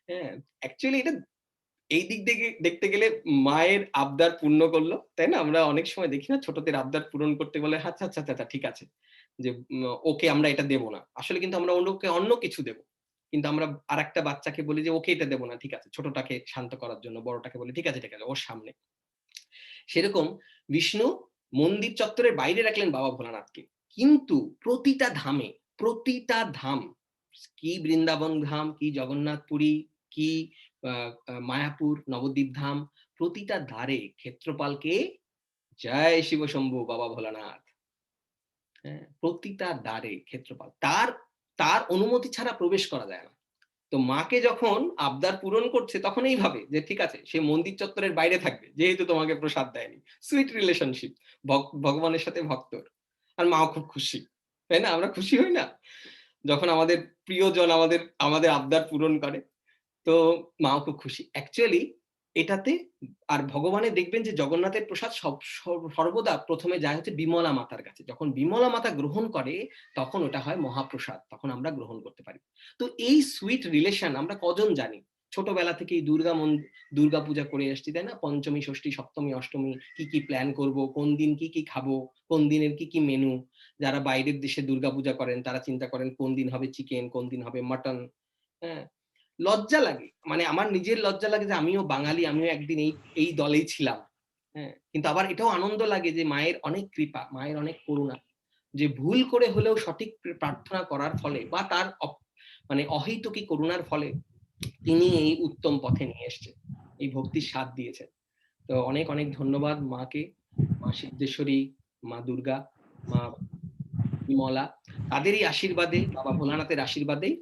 হ্যাঁ, অ্যাকচুয়ালি এটা এই দিক থেকে দেখতে গেলে মায়ের আবদার পূর্ণ করলো, তাই না? আমরা অনেক সময় দেখি না, ছোটদের আবদার পূরণ করতে বলে আচ্ছা আচ্ছা আচ্ছা ঠিক আছে, যে ওকে আমরা এটা দেব না, আসলে কিন্তু আমরা ওকে অন্য কিছু দেব, কিন্তু আমরা আরেকটা বাচ্চাকে বলি যে ওকে এটা দেব না, ঠিক আছে, ছোটটাকে শান্ত করার জন্য বড়টাকে বলি ঠিক আছে ঠিক আছে ওর সামনে। সেরকম বিষ্ণু মন্দির চত্বরের বাইরে রাখলেন বাবা ভোলানাথকে, কিন্তু প্রতিটা ধামে, প্রতিটা ধাম, কি বৃন্দাবন ধাম, কি জগন্নাথপুরী, কি মায়াপুর নবদ্বীপ ধাম, প্রতিটা দ্বারে ক্ষেত্রপালকে জয় শিব শম্ভু বাবা ভোলানাথ। হ্যাঁ, প্রতিটা দ্বারে ক্ষেত্রপাল, তার তার অনুমতি ছাড়া প্রবেশ করা যায় না। তো মাকে যখন আবদার পূরণ করছে তখন এইভাবে যে ঠিক আছে সে মন্দির চত্বরের বাইরে থাকবে, যেহেতু তোমাকে প্রসাদ দেয়নি। সুইট রিলেশনশিপ ভগবানের সাথে ভক্তর। আর মাও খুব খুশি, তাই না? আমরা খুশি হই না যখন আমাদের প্রিয়জন আমাদের আমাদের আবদার পূরণ করে? তো মাও খুব খুশি অ্যাকচুয়ালি এটাতে। আর ভগবানের দেখবেন যে জগন্নাথের প্রসাদ সর্বদা প্রথমে যায় হচ্ছে বিমলা মাতার কাছে। যখন বিমলা মাতা গ্রহণ করে তখন ওটা হয় মহাপ্রসাদ, তখন আমরা গ্রহণ করতে পারি। তো এই সুইট রিলেশন আমরা কজন জানি? ছোটবেলা থেকেই দুর্গা পূজা করে আসছি, তাই না? পঞ্চমী, ষষ্ঠী, সপ্তমী, অষ্টমী কি কি প্ল্যান করব, কোন দিন কি কি খাবো, কোন দিনের কি কি মেনু। যারা বাইরের দেশে দুর্গা পূজা করেন তারা চিন্তা করেন কোন দিন হবে চিকেন, কোন দিন হবে মাটন। হ্যাঁ, লজ্জা লাগে। মানে আমার নিজের লজ্জা লাগে যে আমিও বাঙালি, আমিও একদিন এই দলেই ছিলাম। হ্যাঁ? কিন্তু আবার এটাও আনন্দ লাগে যে মায়ের অনেক কৃপা, মায়ের অনেক করুণা। যে ভুল করে হলেও সঠিক প্রার্থনা করার ফলে বা তার মানে অহৈতুকী করুণার ফলে তিনি এই উত্তম পথে নিয়ে এসেছেন। এই ভক্তির স্বাদ দিয়েছেন। তো অনেক অনেক ধন্যবাদ মাকে, মা সিদ্ধেশ্বরী, মা দুর্গা, মা বিমলা, তাদেরই আশীর্বাদে, বাবা ভোলানাথের আশীর্বাদেই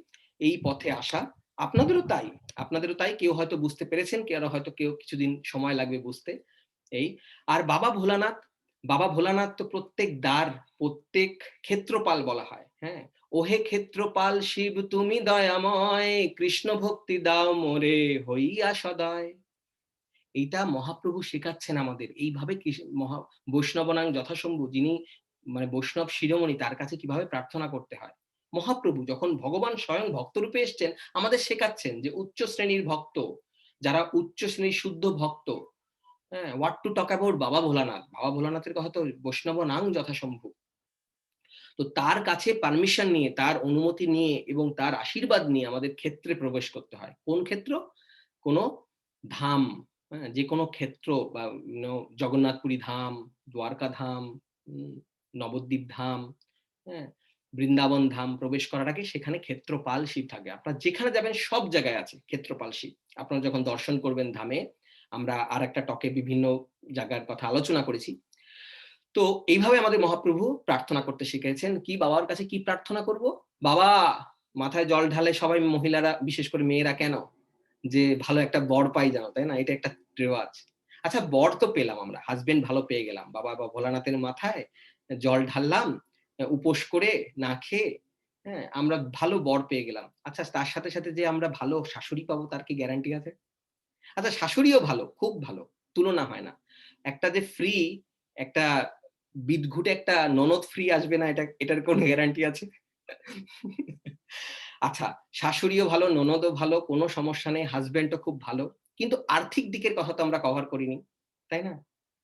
এই পথে আসা। আপনাদেরও তাই, আপনাদেরও তাই। কেউ হয়তো বুঝতে পেরেছেন, কেউ কিছুদিন সময় লাগবে বুঝতে। এই আর বাবা ভোলানাথ তো প্রত্যেক দ্বার, প্রত্যেক ক্ষেত্রপাল বলা হয়। হ্যাঁ, ওহে ক্ষেত্রপাল শিব তুমি দয়াময়, কৃষ্ণ ভক্তি দাও মোরে হইয়া সদয়। এইটা মহাপ্রভু শেখাচ্ছেন আমাদের এইভাবে বৈষ্ণবনাং যথাসম্ভু, যিনি মানে বৈষ্ণব শিরোমণি, তার কাছে কিভাবে প্রার্থনা করতে হয়। মহাপ্রভু যখন ভগবান স্বয়ং ভক্তরূপে এসছেন আমাদের শেখাচ্ছেন যে উচ্চ শ্রেণীর ভক্ত, যারা উচ্চ শ্রেণীর শুদ্ধ ভক্ত, হ্যাঁ, হোয়াট টু টক অ্যাবাউট বাবা ভোলানাথ। বাবা ভোলানাথের কথা তো বৈষ্ণবনাং যথাসম্ভব। তো তার কাছে পারমিশন নিয়ে, তার অনুমতি নিয়ে এবং তার আশীর্বাদ নিয়ে আমাদের ক্ষেত্রে প্রবেশ করতে হয়। কোন ক্ষেত্র? কোন ধাম, হ্যাঁ, যে কোনো ক্ষেত্র বা জগন্নাথপুরী ধাম, দ্বারকা ধাম, নবদ্বীপ ধাম, হ্যাঁ, বৃন্দাবন ধাম প্রবেশ করার আগে সেখানে ক্ষেত্রপাল শিব থাকে। আপনারা যেখানে যাবেন সব জায়গায় আছে ক্ষেত্রপাল শিব। আপনারা যখন দর্শন করবেন ধামে, আমরা আর একটা টকে বিভিন্ন জায়গার কথা আলোচনা করেছি। তো এইভাবে আমাদের মহাপ্রভু প্রার্থনা করতে শিখিয়েছেন। কি বাবার কাছে কি প্রার্থনা করব? বাবা, মাথায় জল ঢালে সবাই মহিলারা, বিশেষ করে মেয়েরা কেন? যে ভালো একটা বর পাই যেন, তাই না? এটা একটা রেওয়াজ। আচ্ছা, বর তো পেলাম আমরা, হাজবেন্ড ভালো পেয়ে গেলাম, বাবা বা ভোলানাথের মাথায় জল ঢাললাম উপোস করে না খেয়ে, হ্যাঁ, আমরা ভালো বর পেয়ে গেলাম। আচ্ছা, তার সাথে সাথে যে আমরা ভালো শাশুড়ি পাবো তার কি গ্যারান্টি আছে? আচ্ছা, শাশুড়িও ভালো, খুব ভালো, তুলনা হয় না। একটা যে ফ্রি, একটা বিদঘুটে একটা ননদ ফ্রি আসবে না, এটার কোন গ্যারান্টি আছে? আচ্ছা, শাশুড়িও ভালো, ননদও ভালো, কোনো সমস্যা নেই, হাসব্যান্ডও খুব ভালো। কিন্তু আর্থিক দিকের কথা তো আমরা কভার করিনি, তাই না?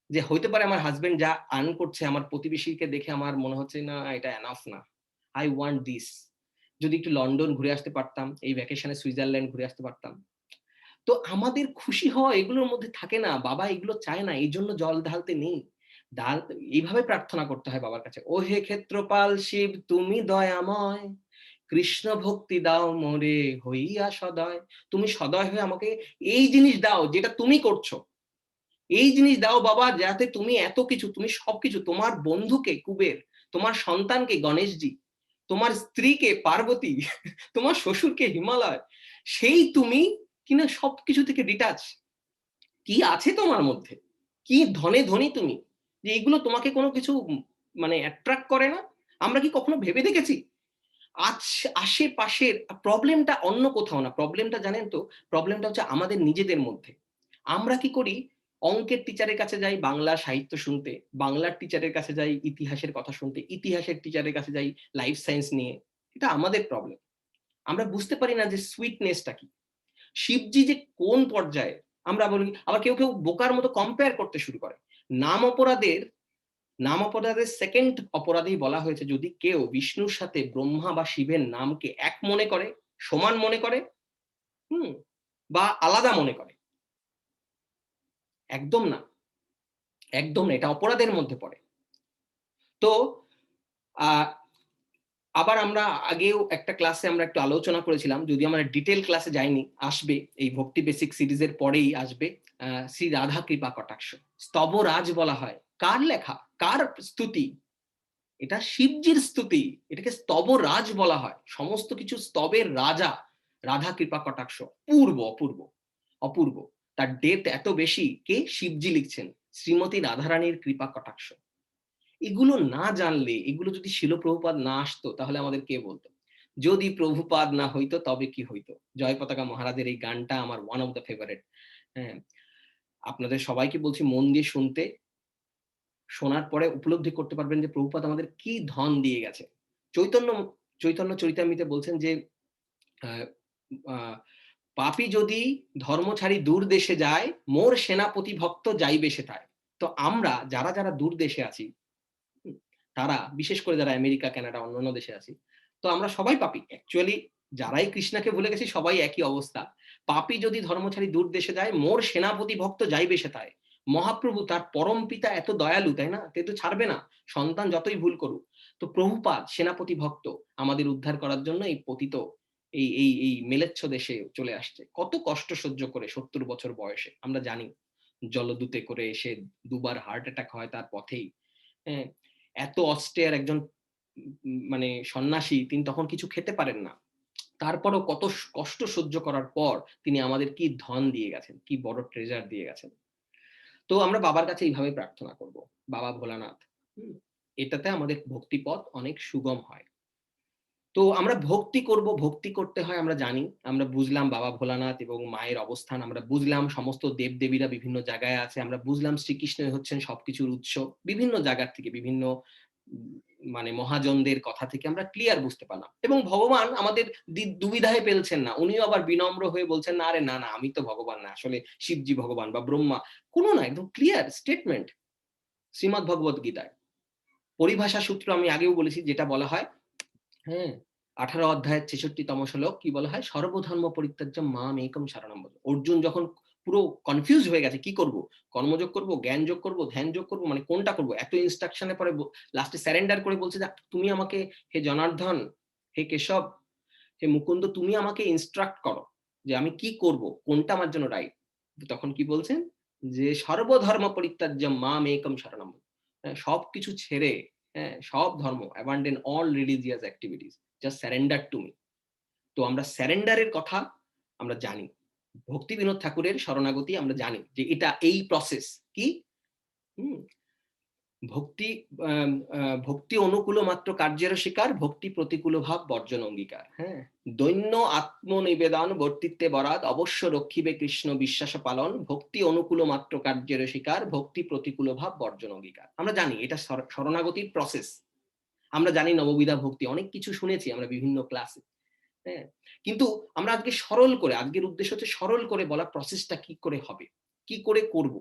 যে হইতে পারে আমার হাসব্যান্ড যা আর্ন করছে আমার প্রতিবেশীকে দেখে আমার মনে হচ্ছে না এটা এনাফ না। I want this. যদি একটু লন্ডন ঘুরে আসতে পারতাম, এই ভ্যাকেশনে সুইজারল্যান্ড ঘুরে আসতে পারতাম। তো আমাদের খুশি হওয়া এগুলোর মধ্যে থাকে না। বাবা এগুলো চায় না, এইজন্য জল ঢালতে নেই। এইভাবে প্রার্থনা করতে হয় বাবার কাছে, ও হে ক্ষেত্রপাল শিব তুমি দয়াময়, কৃষ্ণ ভক্তি দাও মোরে হইয়া সদয়। তুমি সদয় হয়ে আমাকে এই জিনিস দাও যেটা তুমি করছো, এই জিনিস দাও বাবা, যাতে তুমি এত কিছু, তুমি সবকিছু, তোমার বন্ধুকে কুবের, তোমার সন্তানকে গণেশজি, তোমার স্ত্রীকে পার্বতী, তোমার শ্বশুরকে হিমালয়, সেই তুমি কিনা সবকিছু থেকে ডিটাচ। কি আছে তোমার মধ্যে, কি ধনে ধনী তুমি, যে এইগুলো তোমাকে কোনো কিছু মানে অ্যাট্রাক্ট করে না? আমরা কি কখনো ভেবে দেখেছি? আশেপাশের প্রবলেমটা অন্য কোথাও না, প্রবলেমটা জানেন তো, প্রবলেমটা হচ্ছে আমাদের নিজেদের মধ্যে। আমরা কি করি, অঙ্কের টিচারের কাছে যাই বাংলা সাহিত্য শুনতে, বাংলার টিচারের কাছে যাই ইতিহাসের কথা শুনতে, ইতিহাসের টিচারের কাছে যাই লাইফ সায়েন্স নিয়ে। এটা আমাদের প্রবলেম। আমরা বুঝতে পারি না যে সুইটনেসটা কি, শিবজি যে কোন পর্যায়ে। আমরা বলি, আবার কেউ কেউ বোকার মতো কম্পেয়ার করতে শুরু করে। নাম অপরাধের নাম অপরাধের সেকেন্ড অপরাধেই বলা হয়েছে, যদি কেউ বিষ্ণুর সাথে ব্রহ্মা বা শিবের নামকে এক মনে করে, সমান মনে করে, হুম, বা আলাদা মনে করে, একদম না, একদম না, এটা অপরাধের মধ্যে পড়ে। তো আহ, আবার আমরা আগেও একটা ক্লাসে আমরা একটু আলোচনা করেছিলাম, যদি আমরা ডিটেল ক্লাসে যাইনি, আসবে এই ভক্তি বেসিক সিরিজের পরেই আসবে শ্রী রাধা কৃপা কটাক্ষ। স্তবরাজ বলা হয়, কার লেখা, কার স্তুতি? এটা শিবজির স্তুতি, এটাকে স্তবরাজ বলা হয়। সমস্ত কিছু স্তবের রাজা রাধা কৃপা কটাক্ষ, পূর্ব অপূর্ব, অপূর্ব। তার ডেপথ এত বেশি, কে? শিবজি লিখছেন, শ্রীমতী রাধারানীর কৃপা কটাক্ষ। এগুলো না জানলে, এগুলো যদি শিল প্রভুপাদ না আসতো, তাহলে আমাদের কে বলতো? যদি প্রভুপাদ না হইতো তবে কি হইতো। জয় পতাকা মহারাজের এই গানটা আমার ওয়ান অফ দ্য ফেভারিট। হ্যাঁ, আপনাদের সবাইকে বলছি মন দিয়ে শুনতে, শোনার পরে উপলব্ধি করতে পারবেন যে প্রভুপাদ আমাদের কি ধন দিয়ে গেছে। চৈতন্য চৈতন্য চরিতামৃতে বলছেন যে আহ, আহ, পাপী যদি ধর্ম ছাড়ি দূর দেশে যায়, মোর সেনাপতি ভক্ত যাইবে সেথায়। তো আমরা যারা যারা দূর দেশে আছি, তারা বিশেষ করে যারা আমেরিকা কানাডা অন্যান্য দেশে আছি, তো আমরা সবাই পাপী অ্যাকচুয়ালি। যারাই কৃষ্ণাকে ভুলে গেছি সবাই একই অবস্থা। পাপী যদি ধর্ম ছাড়ি দূর দেশে যায়, মোর সেনাপতি ভক্ত যাইবে সেথায়। মহাপ্রভু তার পরম পিতা এত দয়ালু, তাই না? তে তো ছাড়বে না, সন্তান যতই ভুল করুক। তো প্রভুপাদ সেনাপতি ভক্ত আমাদের উদ্ধার করার জন্য এই পতিত এই এই এই মেলেচ্ছ দেশে চলে আসছে, কত কষ্ট সহ্য করে 70 বছর বয়সে। আমরা জানি জলদূতে করে এসে দুবার হার্ট অ্যাটাক হয় তার পথেই। হ্যাঁ, এত অস্টেয়ার একজন মানে সন্ন্যাসী, তিনি তখন কিছু খেতে পারেন না, তারপরও কত কষ্ট সহ্য করার পর তিনি আমাদের কি ধন দিয়ে গেছেন, কি বড় ট্রেজার দিয়ে গেছেন। তো আমরা বাবার কাছে এইভাবে প্রার্থনা করব, বাবা ভোলানাথ। এটাতে আমাদের ভক্তিপথ অনেক সুগম হয়। তো আমরা ভক্তি করব, ভক্তি করতে হয় আমরা জানি, আমরা বুঝলাম বাবা ভোলানাথ এবং মায়ের অবস্থান, আমরা বুঝলাম সমস্ত দেবদেবীরা বিভিন্ন জায়গায় আছে, আমরা বুঝলাম শ্রীকৃষ্ণ হচ্ছেন সবকিছুর উৎস। বিভিন্ন জায়গার থেকে, বিভিন্ন মানে মহাজনদের কথা থেকে আমরা ক্লিয়ার বুঝতে পারলাম, এবং ভগবান আমাদের দুবিধায় ফেলছেন না। উনিও আবার বিনম্র হয়ে বলছেন না, আরে না না, আমি তো ভগবান না, আসলে শিবজি ভগবান বা ব্রহ্মা। কোনো না, একদম ক্লিয়ার স্টেটমেন্ট শ্রীমদ্ ভগবত গীতায়। পরিভাষা সূত্র আমি আগেও বলেছি, যেটা বলা হয়, হ্যাঁ, 18 অধ্যায়ের 66তম শ্লোক কি বলা হয়? সর্বধর্ম পরিত্যাজ্য মাম একম শরণম ব্রজ। অর্জুন যখন পুরো কনফিউজ হয়ে গেছে, কি করব, কর্মযোগ করব, জ্ঞান যোগ করব, ধ্যান যোগ করব, মানে কোনটা করব, এত ইনস্ট্রাকশনের পরে লাস্টে স্যারেন্ডার করে বলছে যে তুমি আমাকে, হে জনার্দন, হে কেশব, হে মুকুন্দ, তুমি আমাকে ইনস্ট্রাক্ট করো যে আমি কি করব, কোনটা আমার জন্য রাইট। তখন কি বলছেন? যে সর্বধর্ম পরিত্যাজ্য মাম একম শরণম ব্রজ। সবকিছু ছেড়ে, হ্যাঁ, সব ধর্ম, abandon all religious activities, just surrender to me. তো আমরা স্যারেন্ডারের কথা আমরা জানি, ভক্তি বিনোদ ঠাকুরের শরণাগতি আমরা জানি যে এটা এই প্রসেস কি। হুম, ভক্তি ভক্তি অনুকূল মাত্র কার্যের শিকার, ভক্তি প্রতিকূল ভাব বর্জন অঙ্গীকার। হ্যাঁ, দৈন্য আত্মনিবেদন বর্তিত্বে বরাদ, অবশ্য রক্ষিবে কৃষ্ণ বিশ্বাস পালন, ভক্তি অনুকূল মাত্র কার্যের শিকার, ভক্তি প্রতিকূল ভাব বর্জন অঙ্গীকার। আমরা জানি এটা শরণাগতির প্রসেস। আমরা জানি নববিধা ভক্তি, অনেক কিছু শুনেছি আমরা বিভিন্ন ক্লাসে। হ্যাঁ, কিন্তু আমরা আজকে সরল করে, আজকের উদ্দেশ্য হচ্ছে সরল করে বলা প্রসেসটা কি করে হবে, কি করে করব,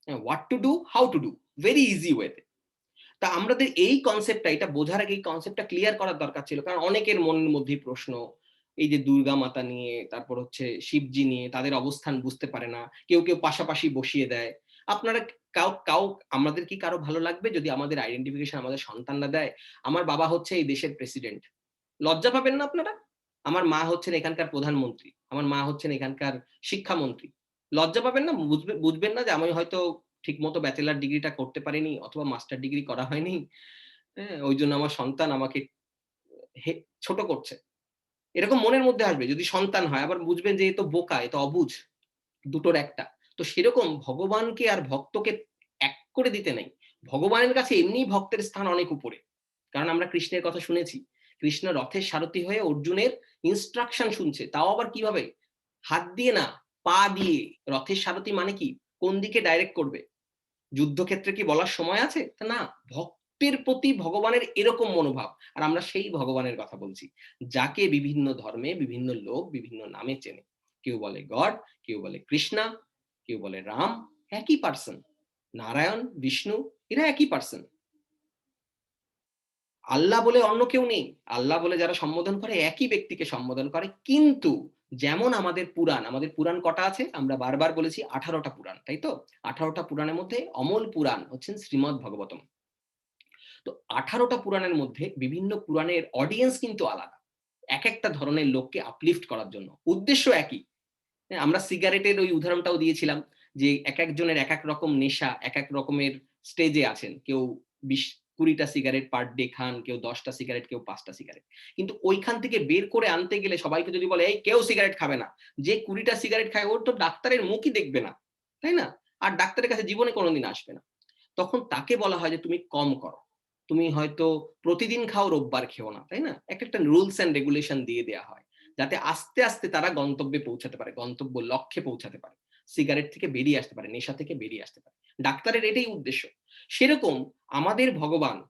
what to do, how to do, very easy ওয়েতে। তা আমাদের এই কনসেপ্টটা, এটা বোঝার আগে এই কনসেপ্টটা ক্লিয়ার করার দরকার ছিল, কারণ অনেকের মনের মধ্যেই প্রশ্ন, এই যে দুর্গা মাতা নিয়ে, তারপর হচ্ছে শিবজি নিয়ে, তাদের অবস্থান বুঝতে পারে না, কেউ কেউ পাশাপাশি বসিয়ে দেয়। আপনারা আমাদের কি কারো ভালো লাগবে যদি আমাদের আইডেন্টিফিকেশন আমাদের সন্তানরা দেয়? আমার বাবা হচ্ছে এই দেশের প্রেসিডেন্ট। লজ্জা পাবেন না আপনারা? আমার মা হচ্ছেন এখানকার প্রধানমন্ত্রী। আমার মা হচ্ছেন এখানকার শিক্ষামন্ত্রী। লজ্জা পাবেন না? বুঝবেন না যে আমি হয়তো ঠিকমতো ব্যাচেলর ডিগ্রিটা করতে পারিনি অথবা মাস্টার ডিগ্রি করা হয়নি। হ্যাঁ? ওইজন্য আমার সন্তান আমাকে হে ছোট করছে। এরকম মনের মধ্যে আসবে যদি সন্তান হয়। আবার বুঝবেন যে এ তো বোকা, এ তো অবুঝ। দুটোর একটা। তো সেরকম ভগবানকে আর ভক্তকে এক করে দিতে নেই। ভগবানের কাছে এমনিই ভক্তের স্থান অনেক উপরে। কারণ আমরা কৃষ্ণের কথা শুনেছি। কৃষ্ণ রথের সারথি হয়ে অর্জুনের ইনস্ট্রাকশন শুনছে। তাও আবার কিভাবে? হাত দিয়ে না, পা দিয়ে। রথের সারথি মানে কি? কোন দিকে ডাইরেক্ট করবে? যুদ্ধক্ষেত্রে কি বলার সময় আছে? তা না। ভক্তের প্রতি ভগবানের এরকম মনোভাব। আর আমরা সেই ভগবানের কথা বলছি। যাকে বিভিন্ন ধর্মে বিভিন্ন লোক বিভিন্ন নামে চেনে। কেউ বলে গড, কেউ বলে কৃষ্ণা, কেউ বলে রাম, একই পারসন। নারায়ণ, বিষ্ণু এরা একই পারসন। আল্লাহ বলে অন্য কেউ নেই। আল্লাহ বলে যারা সম্বোধন করে একই ব্যক্তিকে সম্বোধন করে। কিন্তু যেমন আমাদের পুরাণ কটা আছে? আমরা বারবার বলেছি ১৮ টা পুরাণ, তাই তো? ১৮ টা পুরাণের মধ্যে অমল পুরাণ হচ্ছেন শ্রীমদ ভাগবতম। তো ১৮ টা পুরাণের মধ্যে বিভিন্ন পুরাণের অডিয়েন্স কিন্তু আলাদা। একেকটা ধরনের লোককে আপলিফট করার জন্য। উদ্দেশ্য একই। হ্যাঁ, আমরা সিগারেটের ওই উদাহরণটাও দিয়েছিলাম যে একেকজনের একেক রকম নেশা, একেক রকমের স্টেজে আছেন। কেউ ২০-২০ টা সিগারেট পার ডে খান, কেউ ১০ টা সিগারেট, কেউ ৫ টা সিগারেট। কিন্তু ঐখান থেকে বের করে আনতে গেলে সবাইকে যদি বলে, "এই কেউ সিগারেট খাবে না।" যে ২০ টা সিগারেট খায় ওর তো ডাক্তারের মুখই দেখবে না। তাই না? আর ডাক্তারের কাছে জীবনে কোনদিন আসবে না। তখন তাকে বলা হয় যে তুমি কম করো। তুমি হয়তো প্রতিদিন খাও, রোববার খেও না। তাই না? একটা রুলস অ্যান্ড রেগুলেশন দিয়ে দেয়া হয়। যাতে আস্তে, আস্তে তারা গন্তব্যে পৌঁছাতে পারে, গন্তব্য লক্ষ্যে পৌঁছাতে পারে। সিগারেট থেকে বেরিয়ে আসতে পারে, নেশা থেকে বেরিয়ে আসতে পারে। ডাক্তারের এটাই উদ্দেশ্য। সেরকম আমাদের ভগবান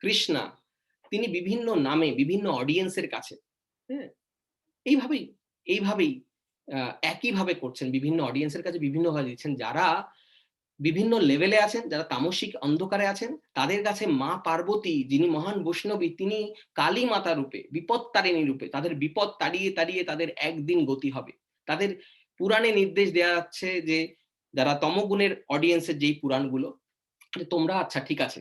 কৃষ্ণা তিনি বিভিন্ন নামে বিভিন্ন অডিয়েন্স এর কাছে, হ্যাঁ? এইভাবেই এইভাবেই একইভাবে করছেন। বিভিন্ন অডিয়েন্স এর কাছে বিভিন্নভাবে দিচ্ছেন। যারা বিভিন্ন লেভেলে আছেন, যারা তামসিক অন্ধকারে আছেন, তাদের কাছে মা পার্বতী যিনি মহান বৈষ্ণবী তিনি কালী মাতা রূপে, বিপত্তারিণী রূপে তাদের বিপদ তাড়িয়ে, তাড়িয়ে তাদের একদিন গতি হবে। তাদের পুরাণে নির্দেশ দেয়া যাচ্ছে যে যারা তমগুণের অডিয়েন্স এর যেই পুরাণগুলো যে তোমরা আচ্ছা ঠিক আছে।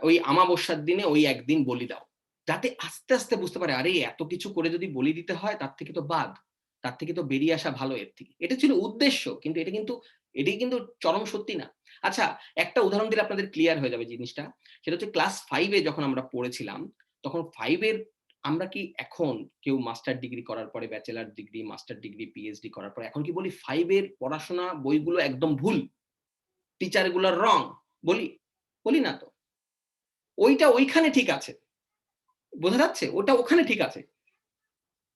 ওই আমাবস্যার দিনে ওই একদিন বলি দাও। যাতে আস্তে, আস্তে বুঝতে পারে আরে এত কিছু করে যদি বলি দিতে হয় তার থেকে তো বাদ। তার থেকে তো বেরিয়ে আসা ভালো এর থেকে। এটা ছিল উদ্দেশ্য। কিন্তু এটাই কিন্তু চরম সত্যি না। আচ্ছা একটা উদাহরণ দিলে আপনাদের ক্লিয়ার হয়ে যাবে জিনিসটা। সেটা হচ্ছে ক্লাস 5 এ যখন আমরা পড়েছিলাম, তখন 5 এর আমরা কি এখন কেউ মাস্টার ডিগ্রি করার পরে bachelor degree, master degree, PhD করার পরে এখন কি বলি 5 এর পড়াশোনা বইগুলো একদম ভুল। টিচার গুলো রং বলি? বলি না তো। ওইটা ওইখানে ঠিক আছে। বোঝা যাচ্ছে? ওটা ওখানে ঠিক আছে।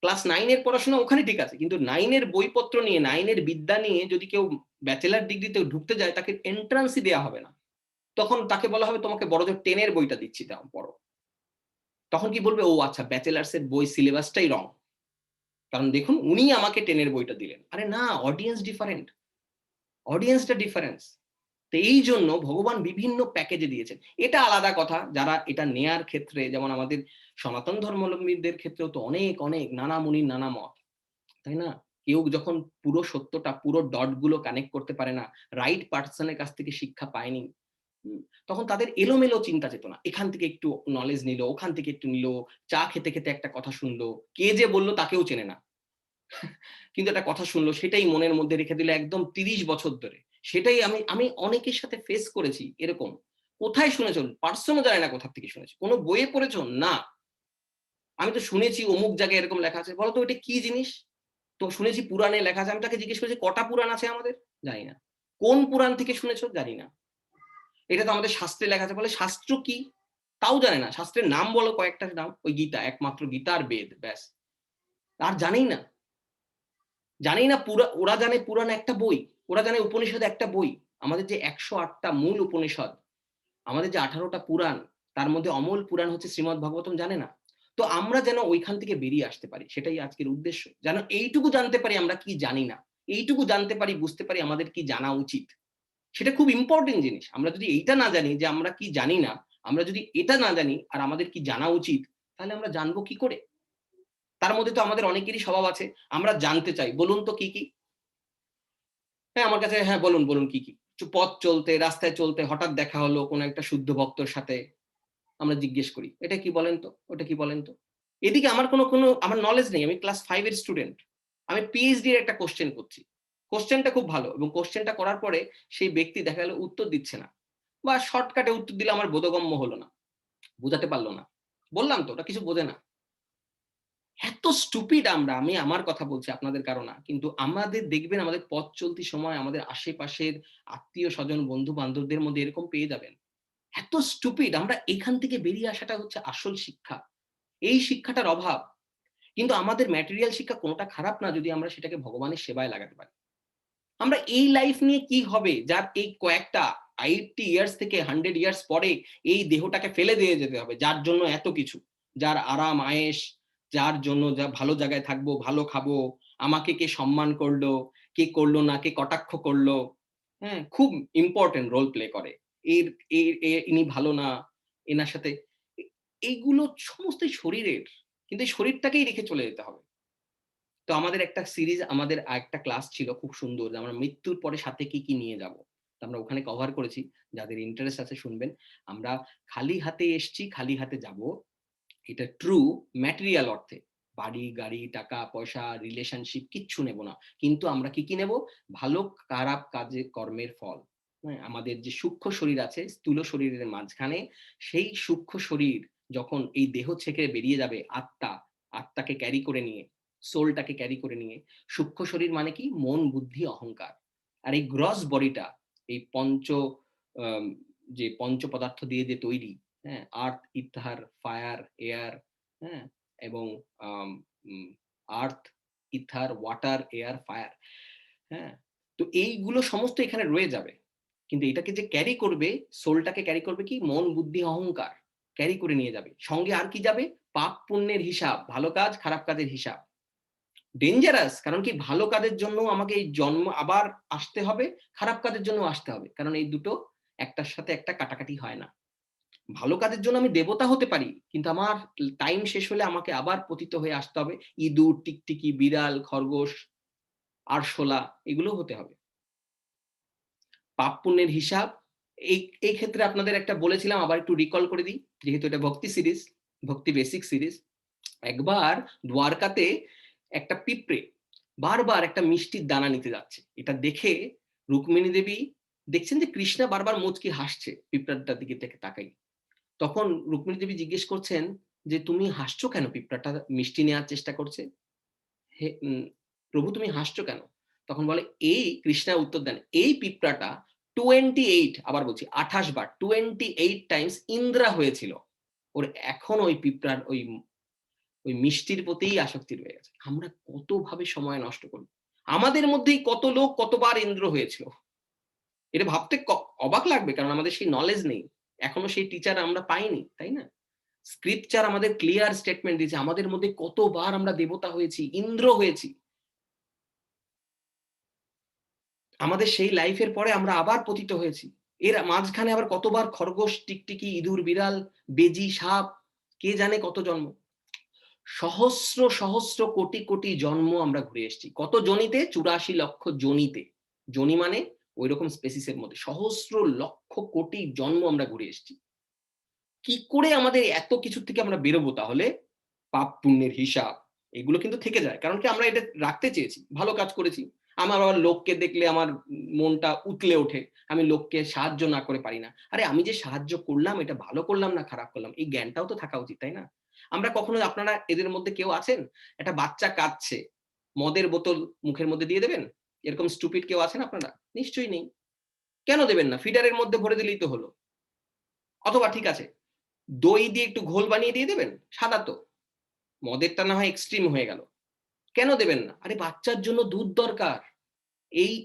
ক্লাস 9 এর পড়াশোনা ওখানে ঠিক আছে। কিন্তু 9 এর বইপত্র নিয়ে, 9 এর বিদ্যা নিয়ে যদি কেউ ব্যাচেলর ডিগ্রিতেও ঢুকতে যায় তাকে এন্ট্রান্সই দেয়া হবে না। তখন তাকে বলা হবে তোমাকে বড়জোর 10 এর বইটা দিচ্ছি দাও পড়ো। তখন কি বলবে? ও আচ্ছা ব্যাচেলার্স এর বই সিলেবাসটাই রং। কারণ দেখুন উনিই আমাকে 10 এর বইটা দিলেন। আরে না অডিয়েন্স ডিফারেন্ট। অডিয়েন্সটা ডিফারেন্স। তো এইজন্য ভগবান বিভিন্ন প্যাকেজে দিয়েছেন। এটা আলাদা কথা যারা এটা নেয়ার ক্ষেত্রে যেমন আমাদের সনাতন ধর্মাবলম্বীদের ক্ষেত্রেও তো অনেক, অনেক নানা মুনির নানা মত। তাই না? কেউ যখন পুরো সত্যটা পুরো ডট গুলো কানেক্ট করতে পারে না, রাইট পারসন এর কাছ থেকে শিক্ষা পায়নি, তখন তাদের এলোমেলো চিন্তা চেতনা। এখান থেকে একটু নলেজ নিল, ওখান থেকে একটু নিল, চা খেতে, খেতে একটা কথা শুনলো। কে যে বলল তাকেও চেনে না। কিন্তু একটা কথা শুনলো সেটাই মনের মধ্যে রেখে দিল একদম ৩০ বছর ধরে। সেটাই আমি আমি অনেকের সাথে ফেস করেছি এরকম। কোথায় শুনেছ? পারসনও জানে না কোথা থেকে শুনেছে। কোন বইয়ে পড়েছ? না। আমি তো শুনেছি অমুক জায়গায় এরকম লেখা আছে। বলো তো ওইটা কি জিনিস? তো শুনেছি পুরাণে লেখা আছে। আমি তাকে জিজ্ঞেস করেছি কটা পুরাণ আছে আমাদের? জানি না। কোন পুরাণ থেকে শুনেছ? জানি না। এটা তো আমাদের শাস্ত্রে লেখা আছে। বলে শাস্ত্র কি? তাও জানে না। শাস্ত্রের নাম বলো কয়েকটা নাম। ওই গীতা, একমাত্র গীতা আর বেদ ব্যাস। আর জানেই না। জানেই না ওরা জানে পুরাণ একটা বই। ওরা জানে উপনিষদ একটা বই। আমাদের যে ১০৮ টা মূল উপনিষদ, আমাদের যে ১৮ টা পুরাণ, তার মধ্যে অমল পুরাণ হচ্ছে শ্রীমদ ভাগবতম জানে না। তো আমরা যেন ঐখান থেকে বেরিয়ে আসতে পারি। সেটাই আজকের উদ্দেশ্য। যেন এইটুকু জানতে পারি আমরা কি জানি না। এইটুকু জানতে পারি, বুঝতে পারি আমাদের কি জানা উচিত। সেটা খুব ইম্পোর্টেন্ট জিনিস। আমরা যদি এইটা না জানি যে আমরা কি জানি না, আমরা যদি এটা না জানি আর আমাদের কি জানা উচিত, তাহলে আমরা জানবো কি করে? তার মধ্যে তো আমাদের অনেকেরই স্বভাব আছে। আমরা জানতে চাই। বলুন তো কি, কি? হ্যাঁ, আমার কাছে হ্যাঁ, বলুন, বলুন কি, কি? পথ চলতে, রাস্তায় চলতে হঠাৎ দেখা হলো কোনো একটা শুদ্ধ ভক্তর সাথে, আমরা জিজ্ঞেস করি, এটা কি বলেন তো, ওটা কি বলেন তো। এদিকে আমার কোনো আমার নলেজ নেই, আমি ক্লাস 5 এর স্টুডেন্ট, আমি পিএইচডি এর একটা কোশ্চেন করছি, কোশ্চেনটা খুব ভালো এবং কোশ্চেনটা করার পরে সেই ব্যক্তি দেখা গেল উত্তর দিচ্ছে না বা শর্টকাটে উত্তর দিলে আমার বোধগম্য হলো না, বুঝাতে পারলো না, বললাম তো ওটা কিছু বোঝে না। এত স্টুপিড আমরা, আমি আমার কথা বলছি, আপনাদের কারো না। কিন্তু আমাদের দেখবেন আমাদের পথ চলতি সময় আমাদের আশেপাশের আত্মীয়-স্বজন, বন্ধু-বান্ধবদের মধ্যে এরকম পেয়ে যাবেন। এত স্টুপিড, আমরা এখান থেকে বেরিয়ে আসাটা হচ্ছে আসল শিক্ষা। এই শিক্ষাটার অভাব। কিন্তু আমাদের ম্যাটেরিয়াল শিক্ষা কোনটা খারাপ না যদি আমরা সেটাকে ভগবানের সেবায় লাগাতে পারি। আমরা এই লাইফ নিয়ে কি হবে যার এই কয়েকটা 80 ইয়ার্স থেকে 100 ইয়ার্স পরে এই দেহটাকে ফেলে দিয়ে যেতে হবে। যার জন্য এত কিছু। যার আরাম আয়েশ, যার জন্য যা ভালো জায়গায় থাকবো, ভালো খাবো, আমাকে কে সম্মান করলো, কে করলো না, কে কটাক্ষ করলো। হ্যাঁ? খুব ইম্পোর্টেন্ট রোল প্লে করে। এর এর এ ইনি ভালো না, এনার সাথে এ এইগুলো সমস্তই শরীরের। কিন্তু এই শরীরটাকেই রেখে চলে যেতে হবে। তো আমাদের একটা সিরিজ, আমাদের আরেকটা ক্লাস ছিল খুব সুন্দর যে আমরা মৃত্যুর পরে সাথে কি, কি নিয়ে যাবো। তো আমরা ওখানে কভার করেছি। যাদের ইন্টারেস্ট আছে শুনবেন। আমরা খালি হাতে এসছি, খালি হাতে যাবো। এটা ট্রু ম্যাটেরিয়াল অর্থে। বাড়ি, গাড়ি, টাকা, পয়সা, রিলেশনশিপ কিচ্ছু নেব না। কিন্তু আমরা কি, কি নেব? ভালো খারাপ কাজে কর্মের ফল। হ্যাঁ? আমাদের যে সূক্ষ্ম শরীর আছে, স্থূল শরীরের মাঝখানে সেই সূক্ষ্ম শরীর যখন এই দেহ থেকে বেরিয়ে যাবে আত্মা, আত্মাকে ক্যারি করে নিয়ে, সোলটাকে ক্যারি করে নিয়ে, সূক্ষ্ম শরীর মানে কি? মন, বুদ্ধি, অহংকার। আর এই গ্রস বডিটা এই আম যে পঞ্চ পদার্থ দিয়ে যে তৈরি, হ্যাঁ? আর্থ, ইথার, ফায়ার, এয়ার, হ্যাঁ? এবং আম উম আর্থ, ইথার, ওয়াটার, এয়ার, ফায়ার, হ্যাঁ? তো এইগুলো সমস্ত এখানে রয়ে যাবে। কিন্তু এটাকে যে ক্যারি করবে, সোলটাকে ক্যারি করবে কি? মন, বুদ্ধি, অহংকার ক্যারি করে নিয়ে যাবে। সঙ্গে আর কি যাবে? পাপ পুণ্যের হিসাব, ভালো কাজ, খারাপ কাজের হিসাব। ডেঞ্জারাস, কারণ কি ভালো কাজের জন্য আমাকে এই জন্ম আবার আসতে হবে, খারাপ কাজের জন্য আসতে হবে। কারণ এই দুটো একটার সাথে একটা কাটাকাটি হয় না। ভালো কাজের জন্য আমি দেবতা হতে পারি। কিন্তু আমার টাইম শেষ হলে আমাকে আবার পতিত হয়ে আসতে হবে। ইঁদুর, টিকটিকি, বিড়াল, খরগোশ, আরশোলা এগুলোও হতে হবে। পাপ পুণ্যের হিসাব, এই এই ক্ষেত্রে আপনাদের একটা বলেছিলাম, আবার একটু রিকল করে দিই। যেহেতু এটা ভক্তি সিরিজ, ভক্তি বেসিক সিরিজ। একবার দ্বারকাতে একটা পিঁপড়ে বারবার একটা মিষ্টির দানা নিতে যাচ্ছে। এটা দেখে রুক্মিণী দেবী দেখছেন যে কৃষ্ণা বারবার মুচকি হাসছে পিঁপড়াটার দিকে তাকাই। তখন রুক্মিণী দেবী জিজ্ঞেস করছেন যে, "তুমি হাসছো কেন? পিঁপড়াটা মিষ্টি নেয়ার চেষ্টা করছে। হে প্রভু তুমি হাসছো কেন?" তখন বলে, এই কৃষ্ণা উত্তর দেন, "এই পিঁপড়াটা 28, আবার বলছি 28 বার 28 টাইমস ইন্দ্রা হয়েছিল। ওর এখন ওই পিঁপড়ার ওই মিষ্টির প্রতিই আসক্তি রয়ে গেছে।" আমরা কতভাবে সময় নষ্ট করি। আমাদের মধ্যেই কত লোক কতবার ইন্দ্র হয়েছিল। এটা ভাবতে অবাক লাগবে কারণ আমাদের সেই নলেজ নেই। এখনো সেই টিচার আমরা পাইনি, তাই না? স্ক্রিপচার আমাদের ক্লিয়ার স্টেটমেন্ট দিয়েছে আমাদের মধ্যে কতবার আমরা দেবতা হয়েছি, ইন্দ্র হয়েছি। আমাদের সেই লাইফের পরে আমরা আবার পতিত হয়েছি। এর মাঝখানে আবার কতবার খরগোশ, টিকটিকি, ইঁদুর, বিড়াল, বেজি, সাপ, কে জানে কত জন্ম। সহস্র, সহস্র কোটি, কোটি জন্ম আমরা ঘুরে এসেছি। কত যোনিতে? ৮৪ লক্ষ যোনিতে। যোনি মানে ঐরকম স্পেসিস এর মধ্যে। সহস্র লক্ষ কোটি জন্ম আমরা ঘুরে এসেছি। কি করে আমাদের এত কিছুর থেকে আমরা বেরোবো তাহলে? পাপ পুণ্যের হিসাব। এগুলো কিন্তু থেকে যায়। কারণ কি আমরা এটা রাখতে চেয়েছি। ভালো কাজ করেছি। আমার আবার লোককে দেখলে আমার মনটা উতলে ওঠে। আমি লোককে সাহায্য না করে পারি না। আরে আমি যে সাহায্য করলাম এটা ভালো করলাম না খারাপ করলাম এই জ্ঞানটাও তো থাকা উচিত, তাই না? আমরা কখনো আপনারা এদের মধ্যে কেউ আছেন? একটা বাচ্চা কাঁদছে। মদের বোতল মুখের মধ্যে দিয়ে দেবেন? এরকম স্টুপিড কেউ আছেন আপনারা? নিশ্চয়ই নেই। কেন দেবেন না? ফিডারের মধ্যে ভরে দিলেই তো হলো। অথবা ঠিক আছে, দই দিয়ে একটু ঘোল বানিয়ে দিয়ে দেবেন? সাদা তো। মদেরটা না হয় এক্সট্রিম হয়ে গেল। কেন দেবেন না? আরে বাচ্চার জন্য দুধ দরকার।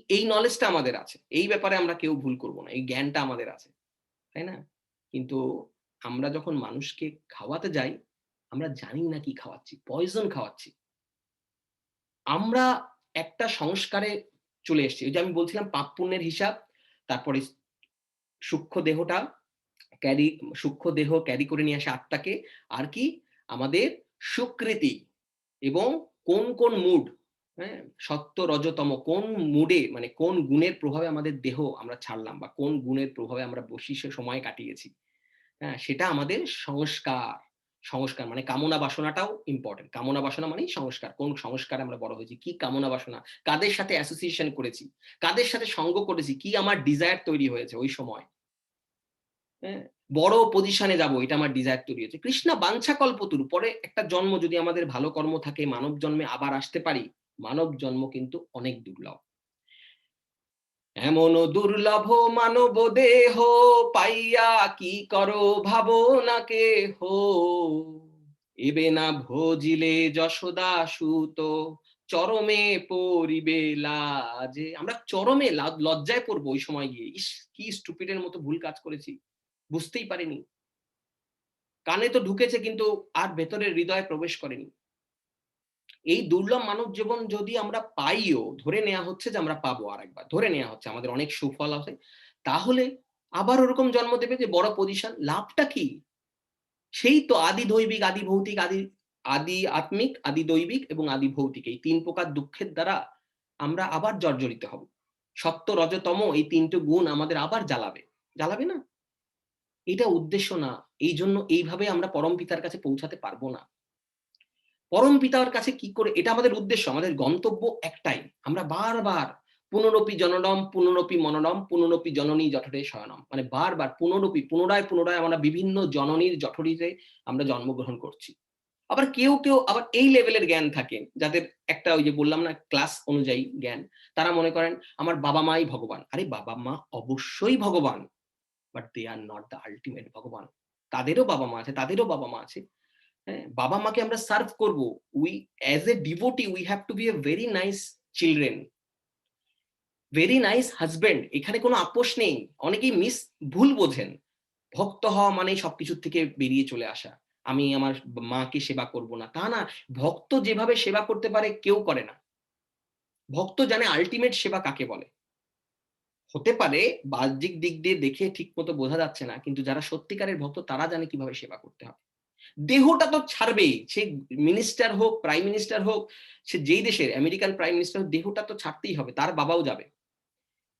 এই নলেজটা আমাদের আছে। এই ব্যাপারে আমরা কেউ ভুল করব না। এই জ্ঞানটা আমাদের আছে। তাই না? কিন্তু আমরা যখন মানুষকে খাওয়াতে যাই, আমরা জানি না কি খাওয়াচ্ছি। পয়জন খাওয়াচ্ছি। আমরা একটা সংস্কারে চলে এসেছি। ওই যে আমি বলছিলাম পাপ পুণ্যের হিসাব, তারপরে সূক্ষ্ম দেহটা ক্যারি সূক্ষ্ম দেহ ক্যারি করে নিয়ে আসে আত্মাকে। আর কি? আমাদের সুকৃতি এবং কোন, কোন মুড? হ্যাঁ, সত্য রজতম কোন মুডে, মানে কোন গুণের প্রভাবে আমাদের দেহ আমরা ছাড়লাম, বা কোন গুণের প্রভাবে আমরা বসে সে সময় কাটিয়েছি। হ্যাঁ, সেটা আমাদের সংস্কার। সংস্কার মানে কামনা বাসনাটাও ইম্পোর্টেন্ট। কামনা বাসনা মানেই সংস্কার। কোন সংস্কারে আমরা বড় হয়েছি, কি কামনা বাসনা, কাদের সাথে অ্যাসোসিয়েশন করেছি, কাদের সাথে সঙ্গ করেছি, কি আমার ডিজায়ার তৈরি হয়েছে ওই সময়। হ্যাঁ? বড় পজিশনে যাবো, এটা আমার ডিজায়ার তৈরি হয়েছে। কৃষ্ণা বাঞ্ছা কল্পতরু, পরে একটা জন্ম যদি আমাদের ভালো কর্ম থাকে, মানব জন্মে আবার আসতে পারি, মানব জন্ম কিন্তু অনেক দুর্লভ। এমন দুর্লভ মানব দেহ পাইয়া কি করো ভাবনা কেহ, এবে না ভজিলে যশোদা সুত, চরমে পড়িবে লাজে। আমরা চরমে লজ্জায় পড়বো ওই সময় গিয়ে, ইস কি স্টুপিডের মতো ভুল কাজ করেছি, বুঝতেই পারিনি। কানে তো ঢুকেছে কিন্তু আর ভেতরের হৃদয়ে প্রবেশ করেনি। এই দুর্লভ মানব জীবন যদি আমরা পাইও, ধরে নেয়া হচ্ছে যে আমরা পাবো আরেকবার। ধরে নেয়া হচ্ছে আমাদের অনেক সুফল আছে। তাহলে আবার ওরকম জন্ম দেবে যে বড় পজিশন, লাভটা কি? সেই তো আদি দৈবিক, আদি ভৌতিক, আদি আত্মিক, আদি দৈবিক এবং আদি ভৌতিক, এই ৩ প্রকার দুঃখের দ্বারা আমরা আবার জর্জরিত হব। সত্য, রজতম এই ৩ টে গুণ আমাদের আবার জ্বালাবে। জ্বালাবে না? এটা উদ্দেশ্য না। এইজন্য এইভাবে আমরা পরম পিতার কাছে পৌঁছাতে পারব না। পরম পিতার কাছে কি করে, এটা আমাদের উদ্দেশ্য, আমাদের গন্তব্য একটাই। আমরা বারবার পুনরপি জননম, পুনরপি মননম, পুনরপি জননী জঠরে শয়নম। মানে বারবার পুনরায় পুনরায় আমরা বিভিন্ন জননীর জঠরিতে আমরা জন্মগ্রহণ করছি। আবার কেউ আবার এই লেভেলের জ্ঞান থাকে, যাদের একটা ওই যে বললাম না ক্লাস অনুযায়ী জ্ঞান। তারা মনে করেন আমার বাবা-মাই ভগবান। আরে বাবা-মা অবশ্যই ভগবান। But they are not the ultimate ভগবান। তাদেরও বাবা-মা আছে, তাদেরও বাবা-মা আছে। হ্যাঁ, বাবা-মাকে আমরা সার্ভ করব। We as a devotee we have to be a very nice children, very nice husband. এখানে কোনো আপোস নেই। অনেকেই ভুল বোঝেন। ভক্ত হওয়া মানেই সবকিছুর থেকে বেরিয়ে চলে আসা। আমি আমার মাকে সেবা করব না। তা না। ভক্ত যেভাবে সেবা করতে পারে কেউ করে না। ভক্ত জানে আল্টিমেট সেবা কাকে বলে। হতে পারে বাহ্যিক দিক দিয়ে দেখে ঠিকমতো বোঝা যাচ্ছে না। কিন্তু যারা সত্যিকারের ভক্ত তারা জানে কিভাবে সেবা করতে হয়। দেহটা তো ছাড়বেই। সে মিনিস্টার হোক, প্রাইম মিনিস্টার হোক, সে যেই দেশের আমেরিকান প্রাইম মিনিস্টার হোক, দেহটা তো ছাড়তেই হবে। তার বাবাও যাবে।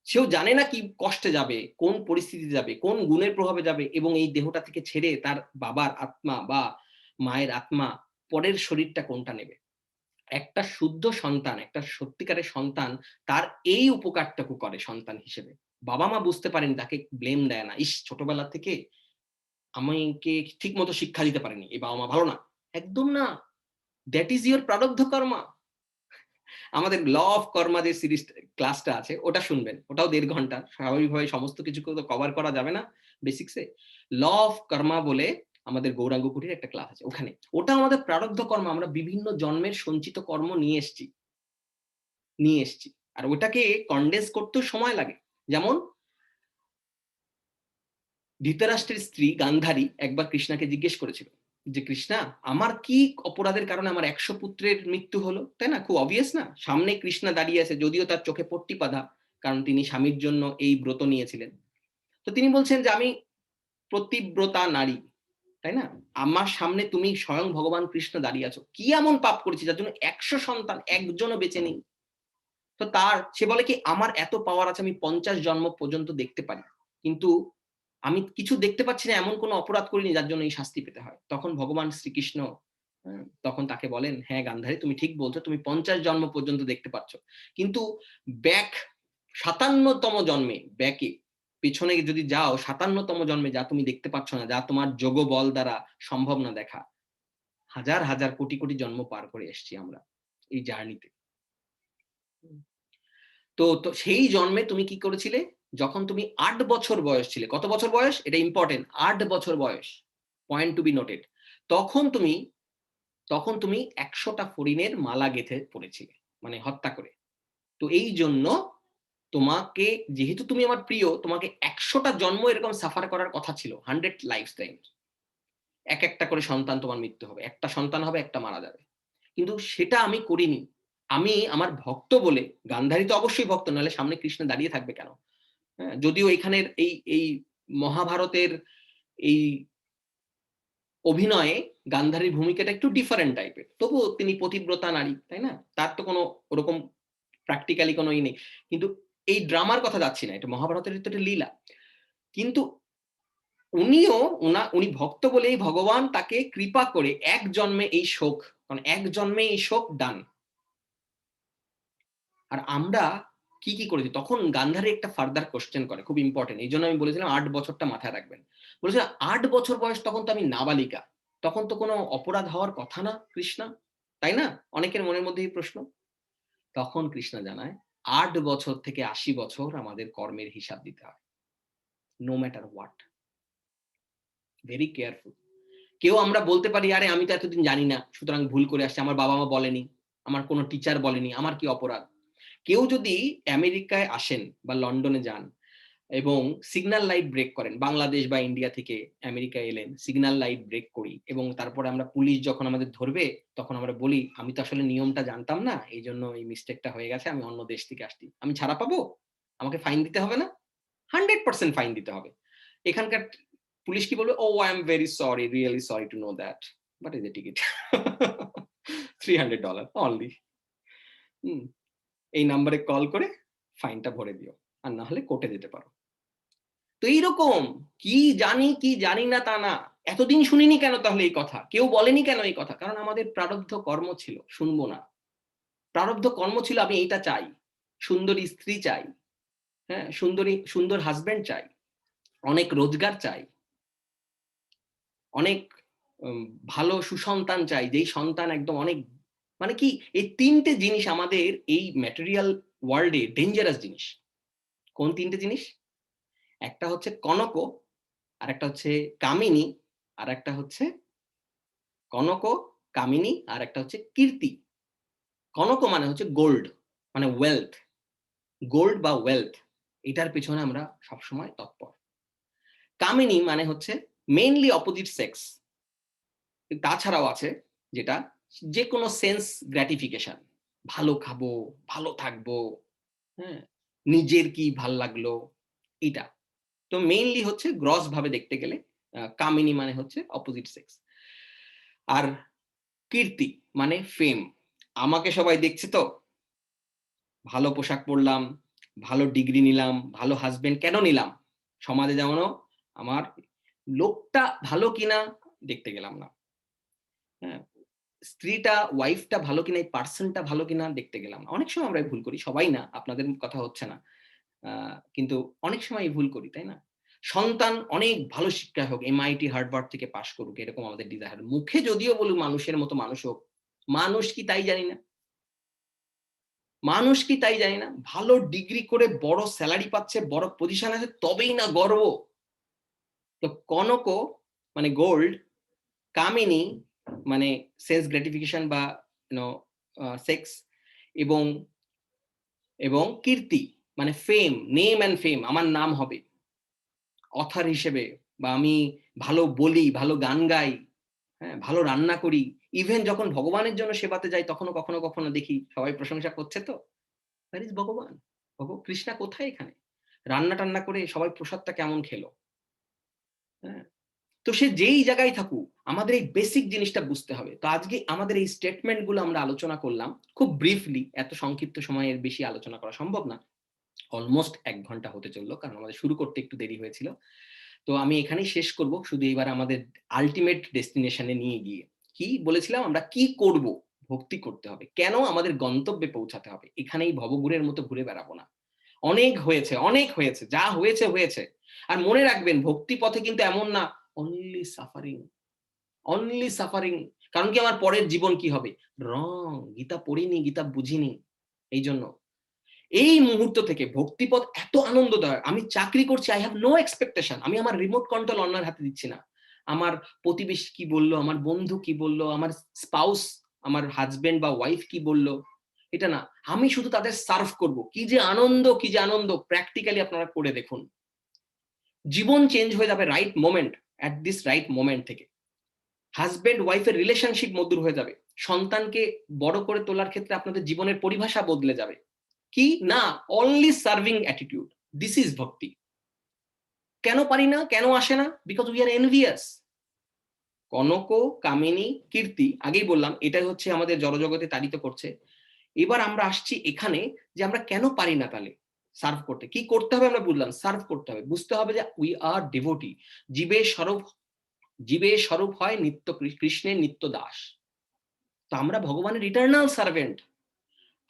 সেও জানে না কি কষ্টে যাবে, কোন পরিস্থিতিতে যাবে, কোন গুণের প্রভাবে যাবে, এবং এই দেহটা থেকে ছেড়ে তার বাবার আত্মা বা মায়ের আত্মা পরের শরীরটা কোনটা নেবে। একটা শুদ্ধ সন্তান, একটা সত্যিকারের সন্তান তার এই উপকারটুকু করে সন্তান হিসেবে। বাবা-মা বুঝতে পারেন, তাকে ব্লেম দেয় না। ইস! ছোটবেলা থেকে আমাকে ঠিকমতো শিক্ষা দিতে পারেনি। এই বাবা-মা ভালো না। একদম না। দ্যাট ইস ইউর প্রারব্ধ কর্মা। আমাদের ল অফ কর্মা যে সিরিজ ক্লাসটা আছে ওটা শুনবেন। ওটাও ১.৫ ঘন্টা। স্বাভাবিকভাবে সমস্ত কিছু তো কভার করা যাবে না বেসিকস এ। ল অফ কর্মা বলে আমাদের গৌরাঙ্গ কুটির একটা ক্লাস আছে ওখানে। ওটা আমাদের প্রারব্ধ কর্ম। আমরা বিভিন্ন জন্মের সঞ্চিত কর্ম নিয়ে এসছি। আর ওটাকে কনডেন্স করতেও সময় লাগে। যেমন ধৃতরাষ্ট্রের স্ত্রী গান্ধারী একবার কৃষ্ণাকে জিজ্ঞেস করেছিল যে, "কৃষ্ণা, আমার কি অপরাধের কারণে আমার ১০০ পুত্রের মৃত্যু হলো?" তাই না? খুব অবভিয়াস না? সামনে কৃষ্ণা দাঁড়িয়ে আছে, যদিও তার চোখে পট্টি বাঁধা। কারণ তিনি স্বামীর জন্য এই ব্রত নিয়েছিলেন। তো তিনি বলছেন যে, "আমি পতিব্রতা নারী।" তাই না? আমার সামনে তুমি স্বয়ং ভগবান কৃষ্ণ দাঁড়িয়ে আছো। কি এমন পাপ করেছি যার জন্য ১০০ সন্তান একজনও বেঁচে নেই? তো সে বলে কি, "আমার এত পাওয়ার আছে, আমি ৫০ জন্ম পর্যন্ত দেখতে পারি। কিন্তু আমি কিছু দেখতে পাচ্ছি না, এমন কোনো অপরাধ করিনি যার জন্য এই শাস্তি পেতে হয়।" তখন ভগবান শ্রীকৃষ্ণ তখন তাকে বলেন, "হ্যাঁ গান্ধারী, তুমি ঠিক বলছো। তুমি ৫০ জন্ম পর্যন্ত দেখতে পাচ্ছ। কিন্তু ব্যাক ৫৭ তম জন্মে পেছনে যদি যাও, ৫৭ তম জন্মে যা তুমি দেখতে পাচ্ছ না, যা তোমার যোগবল দ্বারা সম্ভব না দেখা, হাজার কোটি জন্ম পার করে এসেছি আমরা এই জার্নিতে। তো সেই জন্মে তুমি কি করেছিলে? যখন তুমি ৮ বছর বয়স ছিলে। কত বছর বয়স? এটা ইম্পোর্টেন্ট। ৮ বছর বয়স। Point to be noted. তখন তুমি তখন তুমি ১০০ টা ফড়িংয়ের মালা গেঁথে পড়েছিলে। মানে হত্যা করে। তো এইজন্য তোমাকে, যেহেতু তুমি আমার প্রিয়, তোমাকে ১০০ টা জন্ম এরকম সাফার করার কথা ছিল। 100 লাইফ টাইমস। একটা করে সন্তান তোমার মৃত্যু হবে। একটা সন্তান হবে, একটা মারা যাবে। কিন্তু সেটা আমি করিনি। আমি আমার ভক্ত বলে, গান্ধারী তো অবশ্যই ভক্ত, নাহলে সামনে কৃষ্ণ দাঁড়িয়ে থাকবে কেন? হ্যাঁ? যদিও এখানের এই মহাভারতের এই অভিনয়ে গান্ধারীর ভূমিকাটা একটু ডিফারেন্ট টাইপের, তবুও তিনি পতিব্রতা নারী, তাই না? তার তো কোনো ওরকম প্র্যাকটিক্যালি কোনো নেই, কিন্তু এই ড্রামার কথা যাচ্ছি না, এটা মহাভারতের তো একটা লীলা। কিন্তু উনি ভক্ত বলেই ভগবান তাকে কৃপা করে এক জন্মে এই শোক, কারণ এক জন্মে এই শোক ডান। আর আমরা কি কি করেছি তখন? গান্ধারী একটা ফার্দার কোশ্চেন করে, খুব ইম্পর্টেন্ট, এই জন্য আমি বলেছিলাম 8 বছরটা মাথায় রাখবেন। বলেছিলাম 8 বছর বয়স, তখন তো আমি নাবালিকা, তখন তো কোনো অপরাধ হওয়ার কথা না কৃষ্ণা, তাই না? অনেকের মনের মধ্যে এই প্রশ্ন। তখন কৃষ্ণা জানায় 8 বছর থেকে 80 বছর আমাদের কর্মের হিসাব দিতে হয়, no matter what. Very careful. কেউ আমরা বলতে পারি আরে আমি তো এতদিন জানি না, সুতরাং ভুল করে আসছে, আমার বাবা মা বলেনি, আমার কোনো টিচার বলেনি, আমার কি অপরাধ? কেউ যদি আমেরিকায় আসেন বা লন্ডনে যান এবং সিগন্যাল লাইট ব্রেক করেন, বাংলাদেশ বা ইন্ডিয়া থেকে আমেরিকা এলেন, সিগন্যাল লাইট ব্রেক করি এবং তারপরে আমরা পুলিশ যখন আমাদের ধরবে তখন আমরা বলি আমি তো আসলে নিয়মটা জানতাম না, এই জন্য এই মিস্টেকটা হয়ে গেছে, আমি অন্য দেশ থেকে আসছি, আমি ছাড়া পাবো? আমাকে ফাইন দিতে হবে না? 100% ফাইন দিতে হবে। এখানকার পুলিশ কি বলবে? Oh I am very sorry, really sorry to know that, but is a ticket $300 only. এই নাম্বারে কল করে ফাইনটা ভরে দিও, আর না হলে কোর্টে যেতে পারো। তো এইরকম কি জানি না তা না, এতদিন শুনিনি কেন তাহলে এই কথা? কেউ বলেনি কেন এই কথা? কারণ আমাদের প্রারব্ধ কর্ম ছিল, শুনবো না। প্রারব্ধ কর্ম ছিল আমি এইটা চাই, সুন্দরী স্ত্রী চাই, হ্যাঁ, সুন্দর হাজবেন্ড চাই, অনেক রোজগার চাই, অনেক ভালো সুসন্তান চাই, যেই সন্তান একদম অনেক, মানে কি এই 3টে জিনিস আমাদের এই ম্যাটেরিয়াল ওয়ার্ল্ডে ডেঞ্জারাস জিনিস। কোন 3টে জিনিস? একটা হচ্ছে কনক, আর একটা হচ্ছে কামিনী, আর একটা হচ্ছে কনক, কামিনী, আর একটা হচ্ছে কীর্তি। কনক মানে হচ্ছে গোল্ড, মানে ওয়েলথ, গোল্ড বা ওয়েলথ, এটার পেছনে আমরা সবসময় তৎপর। কামিনী মানে হচ্ছে মেইনলি অপোজিট সেক্স, তাছাড়াও আছে যেটা যে কোনো সেন্স গ্র্যাটিফিকেশন, ভালো খাবো, ভালো থাকবো, হ্যাঁ, নিজের কি ভাল লাগলো, এটা। তো মেইনলি হচ্ছে গ্রস ভাবে দেখতে গেলে কামিনী মানে হচ্ছে অপোজিট সেক্স। আর কীর্তি মানে ফেম, আমাকে সবাই দেখছে তো, ভালো পোশাক পরলাম, ভালো ডিগ্রি নিলাম, ভালো হাজবেন্ড কেন নিলাম? সমাজে যেমন আমার লোকটা ভালো কিনা দেখতে গেলাম না, হ্যাঁ, স্ত্রীটা ওয়াইফটা ভালো কিনা, এই পার্সনটা ভালো কিনা দেখতে গেলাম না। অনেক সময় আমরা ভুল করি, সবাই না, আপনাদের কথা হচ্ছে না, কিন্তু অনেক সময় ভুল করি, তাই না? সন্তান অনেক ভালো শিক্ষা হোক, MIT হার্ভার্ড থেকে পাশ করুক, এরকম আমাদের ডিজায়ার। মুখে যদিও বলুক মানুষের মতো মানুষ হোক, মানুষ কি তাই জানি না? মানুষ কি তাই জানি না? ভালো ডিগ্রি করে বড় স্যালারি পাচ্ছে, বড় পজিশন আছে, তবেই না গর্ব। তো কনক মানে গোল্ড, কামিনী মানে সেন্স গ্র্যাটিফিকেশন বা সেক্স, এবং এবং কীর্তি মানে ফেম, নেম অ্যান্ড ফেম, আমার নাম হবে অথার হিসেবে, বা আমি ভালো বলি, ভালো গান গাই, হ্যাঁ, ভালো রান্না করি। ইভেন যখন ভগবানের জন্য সেবাতে যাই তখনও কখনো কখনো দেখি সবাই প্রশংসা করছে, তো দ্যাট ইজ ভগবান। কৃষ্ণা কোথায় এখানে? রান্না টান্না করে সবাই প্রসাদটা কেমন খেলো, হ্যাঁ? তো সে যেই জায়গায় থাকুক, আমাদের এই বেসিক জিনিসটা বুঝতে হবে। তো আজকে আমাদের এই স্টেটমেন্ট গুলো আমরা আলোচনা করলাম খুব ব্রিফলি, এত সংক্ষিপ্ত সময়ের বেশি আলোচনা করা সম্ভব না। অলমোস্ট 1 ঘন্টা হতে চললো, কারণ আমাদের শুরু করতে একটু দেরি হয়েছিল। তো আমি এখানেই শেষ করব, শুধু এবার আমাদের আল্টিমেট ডেস্টিনেশনে নিয়ে গিয়ে কি বলেছিলাম, আমরা কি করব? ভক্তি করতে হবে। কেন? আমাদের গন্তব্যে পৌঁছাতে হবে, এখানেই ভবঘুরের মতো ঘুরে বেড়াবো না। অনেক হয়েছে, অনেক হয়েছে, যা হয়েছে হয়েছে। আর মনে রাখবেন ভক্তি পথে কিন্তু এমন না অনলি সাফারিং, অনলি সাফারিং। কারণ কি আমার পরের জীবন কি হবে? রং, গীতা পড়িনি, গীতা বুঝিনি। এই জন্য এই মুহূর্ত থেকে ভক্তিপথ এত আনন্দদায়ক। আমি চাকরি করছি, আই হ্যাভ নো এক্সপেকটেশন, আমি আমার রিমোট কন্ট্রোল অন্যের হাতে দিচ্ছি না। আমার প্রতিবেশী কি বললো, আমার বন্ধু কি বললো, আমার স্পাউস, আমার হাজবেন্ড বা ওয়াইফ কি বললো, এটা না। আমি শুধু তাদের সার্ভ করব। কি যে আনন্দ, কি যে আনন্দ! প্র্যাকটিক্যালি আপনারা করে দেখুন, জীবন চেঞ্জ হয়ে যাবে right moment, at this right moment থেকে। হাজবেন্ড ওয়াইফের রিলেশনশিপ মধুর হয়ে যাবে, সন্তানকে বড় করে তোলার ক্ষেত্রে আপনাদের জীবনের পরিভাষা বদলে যাবে। কি না, only serving attitude, this is bhakti. কেন পারি না, কেন আসে না? Because we are envious. কনক, কামিনী, কীর্তি, আগেই বললাম এটা হচ্ছে আমাদের জড়জগতে তাড়িত করছে। এবার আমরা আসছি এখানে যে আমরা কেন পারি না তাহলে সার্ভ করতে। কি করতে হবে আমরা বুঝলাম, সার্ভ করতে হবে। বুঝতে হবে যে উই আর ডিভোটি, জীবের স্বরূপ হয় নিত্য কৃষ্ণের নিত্য দাস। তো আমরা ভগবানের ইটারনাল সার্ভেন্ট।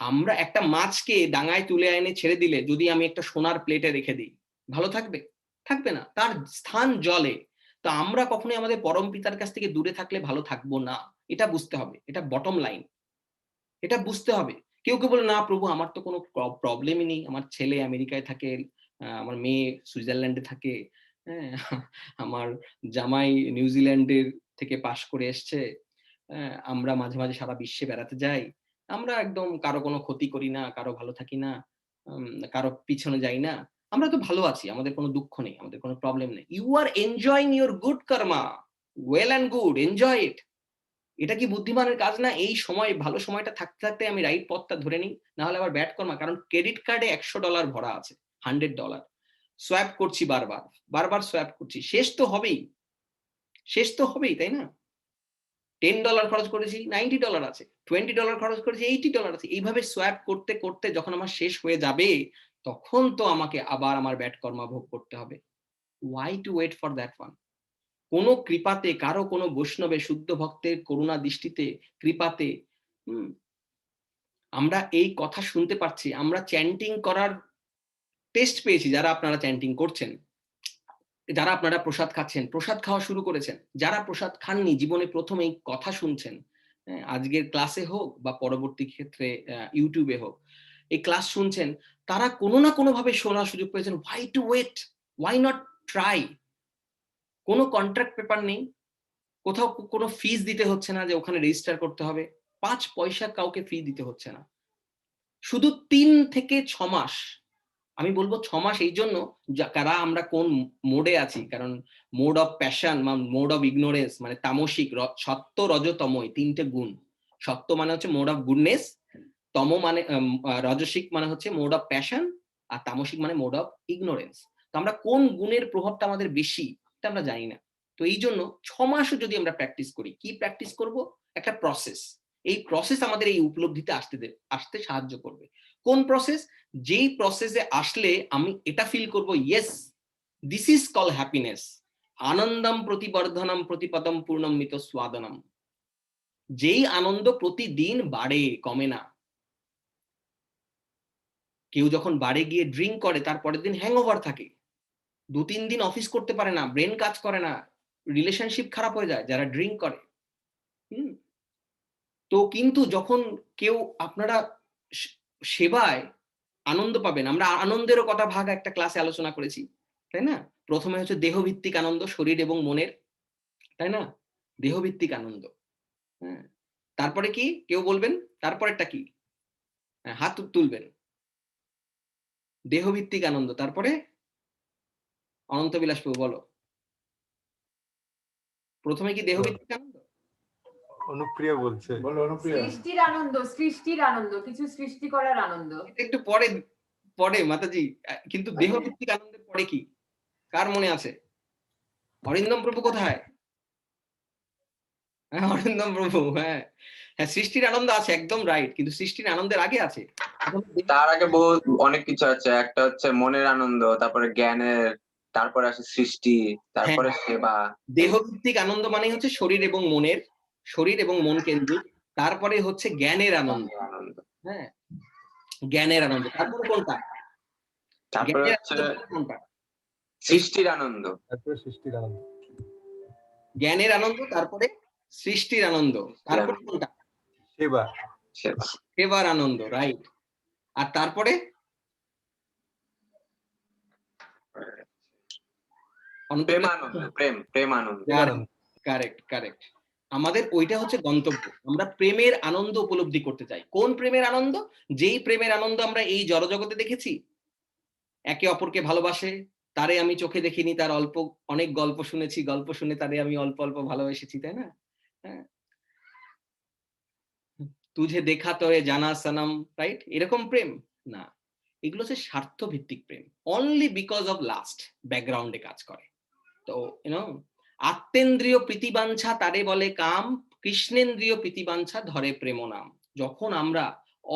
আমরা একটা মাছকে ডাঙায় তুলে এনে ছেড়ে দিলে যদি আমি একটা সোনার প্লেটে রেখে দিই, ভালো থাকবে? থাকবে না, তার স্থান জলে। তো আমরা কখনোই আমাদের পরম পিতার কাছ থেকে দূরে থাকলে ভালো থাকবো না, এটা বুঝতে হবে। এটা বটম লাইন, এটা বুঝতে হবে। কেউ কেউ বলে, না প্রভু আমার তো কোনো প্রবলেমই নেই, আমার ছেলে আমেরিকায় থাকে, আমার মেয়ে সুইজারল্যান্ডে থাকে, হ্যাঁ, আমার জামাই নিউজিল্যান্ডের থেকে পাশ করে এসছে, আমরা মাঝে মাঝে সারা বিশ্বে বেড়াতে যাই, আমরা একদম কারো কোনো ক্ষতি করি না, কারো ভালো থাকি না, কারো পিছনে যাই না, আমরা তো ভালো আছি, আমাদের কোনো দুঃখ নেই, আমাদের কোনো প্রবলেম নেই। You are enjoying your good karma, well and good, enjoy it. এটা কি বুদ্ধিমানের কাজ না? এই সময় ভালো সময়টা থাকতে থাকতে আমি রাইট পথটা ধরে নিই, না হলে আবার ব্যাড কর্মা। কারণ ক্রেডিট কার্ডে $100 ভরা আছে, $100 সোয়াপ করছি, বারবার বারবার সোয়াপ করছি, শেষ তো হবেই, শেষ তো হবেই, তাই না? $10 খরচ করেছি, $90 আছে, $20 খরচ করেছি, $80 আছে। এইভাবে সোয়াপ করতে করতে যখন আমার শেষ হয়ে যাবে, তখন তো আমাকে আবার আমার ব্যাড কর্মা ভোগ করতে হবে। Why to wait for that one? কোন কৃপাতে, কারো কোন বৈষ্ণবে, শুদ্ধ ভক্তের করুণা দৃষ্টিতে, কৃপাতে আমরা এই কথা শুনতে পাচ্ছি। আমরা চ্যান্টিং করার টেস্ট পেয়েছি, যারা আপনারা চ্যান্টিং করছেন, যারা আপনারা প্রসাদ খাচ্ছেন, প্রসাদ খাওয়া শুরু করেছেন, যারা প্রসাদ খাননি, জীবনে প্রথম এই কথা শুনছেন, আজকের ক্লাসে হোক বা পরবর্তী ক্ষেত্রে ইউটিউবে হোক, এই ক্লাস শুনছেন, তারা কোনো না কোনো ভাবে শোনার সুযোগ পেয়েছেন। Why to wait, why not try? কোনো কন্ট্রাক্ট পেপার নেই, কোথাও কোনো ফিস দিতে হচ্ছে না যে ওখানে রেজিস্টার করতে হবে, 5 পয়সা কাউকে ফি দিতে হচ্ছে না। শুধু 3 থেকে 6 মাস, আমি বলবো 6 মাস এই জন্য কারা আমরা কোন মোডে আছি। কারণ mode of passion, mode of ignorance, মানে তামসিক, সত্য, রজতময়, 3টে গুণ। সত্য মানে হচ্ছে মোড অফ গুডনেস, তম মানে রজসিক মানে হচ্ছে মোড অফ প্যাশন, আর তামসিক মানে মোড অফ ইগনোরেন্স। তো আমরা কোন গুণের প্রভাবটা আমাদের বেশি, এটা আমরা জানি না। তো এই জন্য 6 মাসও যদি আমরা প্র্যাকটিস করি, কি প্র্যাকটিস করব? একটা প্রসেস। এই প্রসেস আমাদের এই উপলব্ধিতে আসতে সাহায্য করবে। কোন প্রসেস? যেই প্রসেসে আসলে আমি এটা ফিল করব, yes, this is call happiness, আনন্দম প্রতিবর্ধনম প্রতিপদম পূর্ণম মিত স্বাদনম। যেই আনন্দ প্রতিদিন বাড়ে, কমে না। কেউ যখন বাড়ে গিয়ে ড্রিঙ্ক করে, তার পরের দিন হ্যাংওভার থাকে, 2-3 দিন অফিস করতে পারে না, ব্রেন কাজ করে না, রিলেশনশিপ খারাপ হয়ে যায় যারা ড্রিঙ্ক করে। তো কিন্তু যখন কেউ, আপনারা সেবায় আনন্দ পাবেন। আমরা আনন্দেরও কথা ভাগ একটা ক্লাসে আলোচনা করেছি, তাই না? প্রথমে হচ্ছে দেহভিত্তিক আনন্দ, শরীর এবং মনের, তাই না? দেহভিত্তিক আনন্দ, হ্যাঁ। তারপরে কি কেউ বলবেন? তারপরেরটা কি? হাত তুলবেন। দেহভিত্তিক আনন্দ, তারপরে অনন্ত বিলাস প্রভু বলো, প্রথমে কি দেহভিত্তিক আনন্দ? অনুপ্রিয়া বলছে, বলো অনুপ্রিয়া। সৃষ্টির আনন্দ, সৃষ্টির আনন্দ, কিছু সৃষ্টি করার আনন্দ। একটু পরে পরে মাতাজি, কিন্তু দেহভিত্তিক আনন্দের পরে কি? কার মনে আছে? অরিন্দম প্রভু কোথায়? অরিন্দম প্রভু, হ্যাঁ হ্যাঁ, সৃষ্টির আনন্দ আছে, একদম রাইট, কিন্তু সৃষ্টির আনন্দের আগে আছে, তার আগে অনেক কিছু আছে। একটা হচ্ছে মনের আনন্দ, তারপরে জ্ঞানের, তারপরে আসে সৃষ্টি, তারপরে সেবা। দেহভিত্তিক আনন্দ মানে হচ্ছে শরীর এবং মনের, শরীর এবং মন কেন্দ্রিক। তারপরে হচ্ছে জ্ঞানের আনন্দ, হ্যাঁ, জ্ঞানের আনন্দ। তারপরে কোনটা? তারপরে হচ্ছে কোনটা? সৃষ্টির আনন্দ, তারপরে সৃষ্টির আনন্দ, জ্ঞানের আনন্দ, তারপরে সৃষ্টির আনন্দ, তারপরে কোনটা? সেবা, সেবার আনন্দ, রাইট। আর তারপরে প্রেম আনন্দ। Correct correct. আমাদের ওইটা হচ্ছে গন্তব্য। আমরা প্রেমের আনন্দ উপলব্ধি করতে চাই। কোন প্রেমের আনন্দ? যেই প্রেমের আনন্দ আমরা এই জড়জগতে দেখেছি, একে অপরকে ভালোবাসে, তারে আমি চোখে দেখিনি, তার অনেক গল্প শুনেছি, গল্প শুনে তারে আমি অল্প অল্প ভালোবেসেছি, তাই না? হ্যাঁ, তুঝে দেখা তো জানা সনম, রাইট? এরকম প্রেম না, এগুলো হচ্ছে স্বার্থ ভিত্তিক প্রেম, অনলি বিকজ অফ লাস্ট ব্যাকগ্রাউন্ডে কাজ করে। তো আত্মেন্দ্রিয় প্রীতিবাঞ্ছা তারে বলে কাম, কৃষ্ণেন্দ্রিয় প্রীতিবাঞ্ছা ধরে প্রেম নাম। যখন আমরা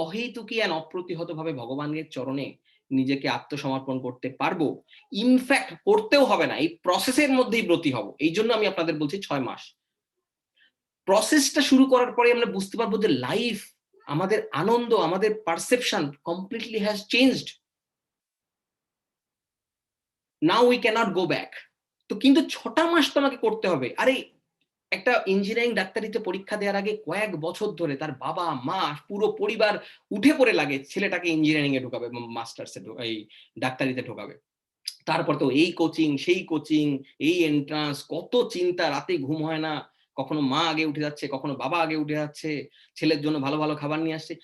অহেতুকী আর অপ্রতিহত ভাবে ভগবানের চরণে নিজেকে আত্মসমর্পণ করতে পারবো, ইনফ্যাক্ট করতেও হবে না, এই প্রসেসের মধ্যেই ব্রতী হব। এই জন্য আমি আপনাদের বলছি 6 মাস। প্রসেসটা শুরু করার পরে আমরা বুঝতে পারবো যে লাইফ, আমাদের আনন্দ, আমাদের perception completely has changed. Now we cannot go back. তো কিন্তু 6টা মাস তো আমাকে করতে হবে। আরে একটা ইঞ্জিনিয়ারিং ডাক্তারিতে পরীক্ষা দেওয়ার আগে কয়েক বছর ধরে তার বাবা মা পুরো পরিবার উঠে পড়ে লাগে ছেলেটাকে ইঞ্জিনিয়ারিং এ ঢোকাবে, মাস্টার্সে এই ডাক্তারিতে ঢোকাবে। তারপর তো এই কোচিং সেই কোচিং, এই এন্ট্রান্স, কত চিন্তা, রাতে ঘুম হয় না, কখনো মা আগে উঠে যাচ্ছে, কখনো বাবা আগে উঠে যাচ্ছে, ছেলের জন্য ভালো ভালো খাবার নিয়ে আসছে।